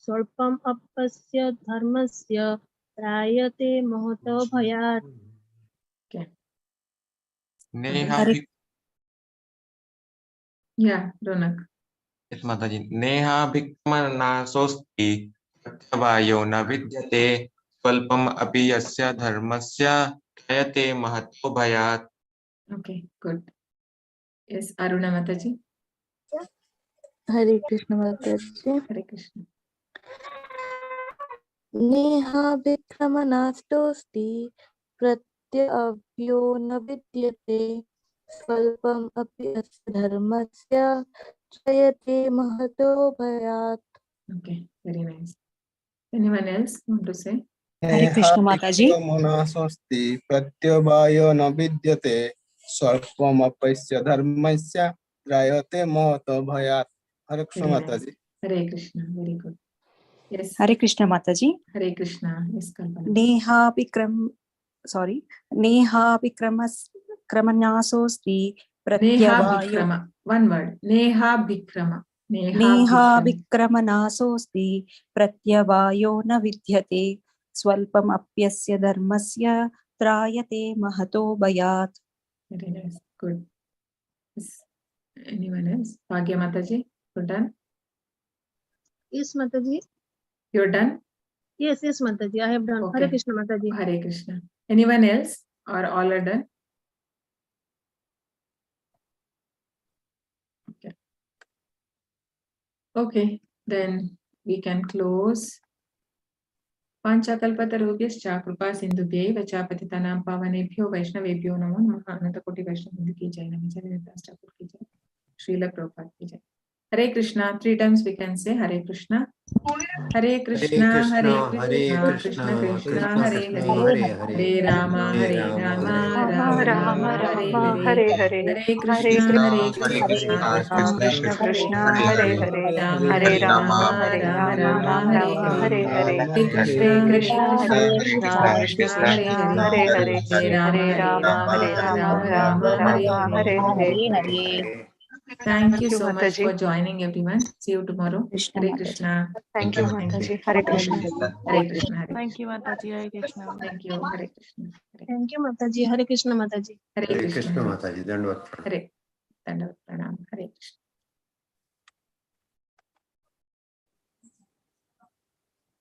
स्वल्पम् अपस्य धर्मस्य त्रायते महतो भयात्. Okay. Yeah, Ronak. Yes, Mataji. नेहाभिक्रमनाशोऽस्ति प्रत्यवायो न विद्यते स्वल्पम अपि यस्य धर्मस्य त्रायते महतो भयात्. Okay, good. Yes, Aruna Mataji. Hare Krishna Mataji. Hare Krishna. Neha Vikramanastosti Pratyavyo na vidyate Svalpam api asya dharmasya Trayate mahato bhayat. Okay, very nice. Anyone else want to say? Hare Krishna Mataji. मनसोस्ति प्रत्यवायो न विद्यते स्वल्पमप्यस्य धर्मस्य त्रायते महतो भयात्. हरे Krishna Very माताजी. nice. Hare Krishna. Very good. Yes. Hare Krishna Mataji. Hare Krishna. Yes, Kalpana. Neha विक्रमन्यासोऽस्ति Neha प्रत्यवायो Bikrama. One word. Neha Bikrama. नेहाभिक्रमनासोऽस्ति प्रत्यवायो न विद्यते स्वल्पमप्यस्य धर्मस्य त्रायते महतो भयात्. Very nice. Good. Yes. Anyone else? Bhagya Mataji, you're done? Yes, Mataji. You're done? Yes, Mataji. I have done. Okay. Hare Krishna, Mataji. Hare Krishna. Anyone else? Or all are done? Okay. Okay. Then we can close. Panchakalpatarubhyascha कृपा सिंधुभ्यैव च पतितानां पावनेभ्यो वैष्णवेभ्यो नमो नमः. अनंत कोटि वैष्णव की जय. नमः ठाकुर की जय. श्रील प्रभुपाद की जय. Hare Krishna. 3 times we can say Hare Krishna. Hare Krishna, Hare Krishna, Krishna Krishna, Hare Hare, Hare Rama, Hare Rama, Rama Rama, Hare Hare, Hare Krishna, Hare Krishna, Krishna Krishna, Hare Hare, Hare Rama, Rama Rama, Hare Hare, Hare Krishna, Krishna Krishna, Hare Hare, Hare Rama, Rama Rama, Hare Hare. Thank you so much for joining, everyone. See you tomorrow. Hare Krishna. Thank you, Mataji. Hare Krishna. Hare Krishna. Hare Thank you, Mataji. Hare Krishna. Thank you. Hare Krishna. Thank you, Mataji. Hare Krishna, Mataji. Hare Hare Krishna. Krishna Mataji, Dandavat. Hare Dandavat Pranam. Hare Krishna.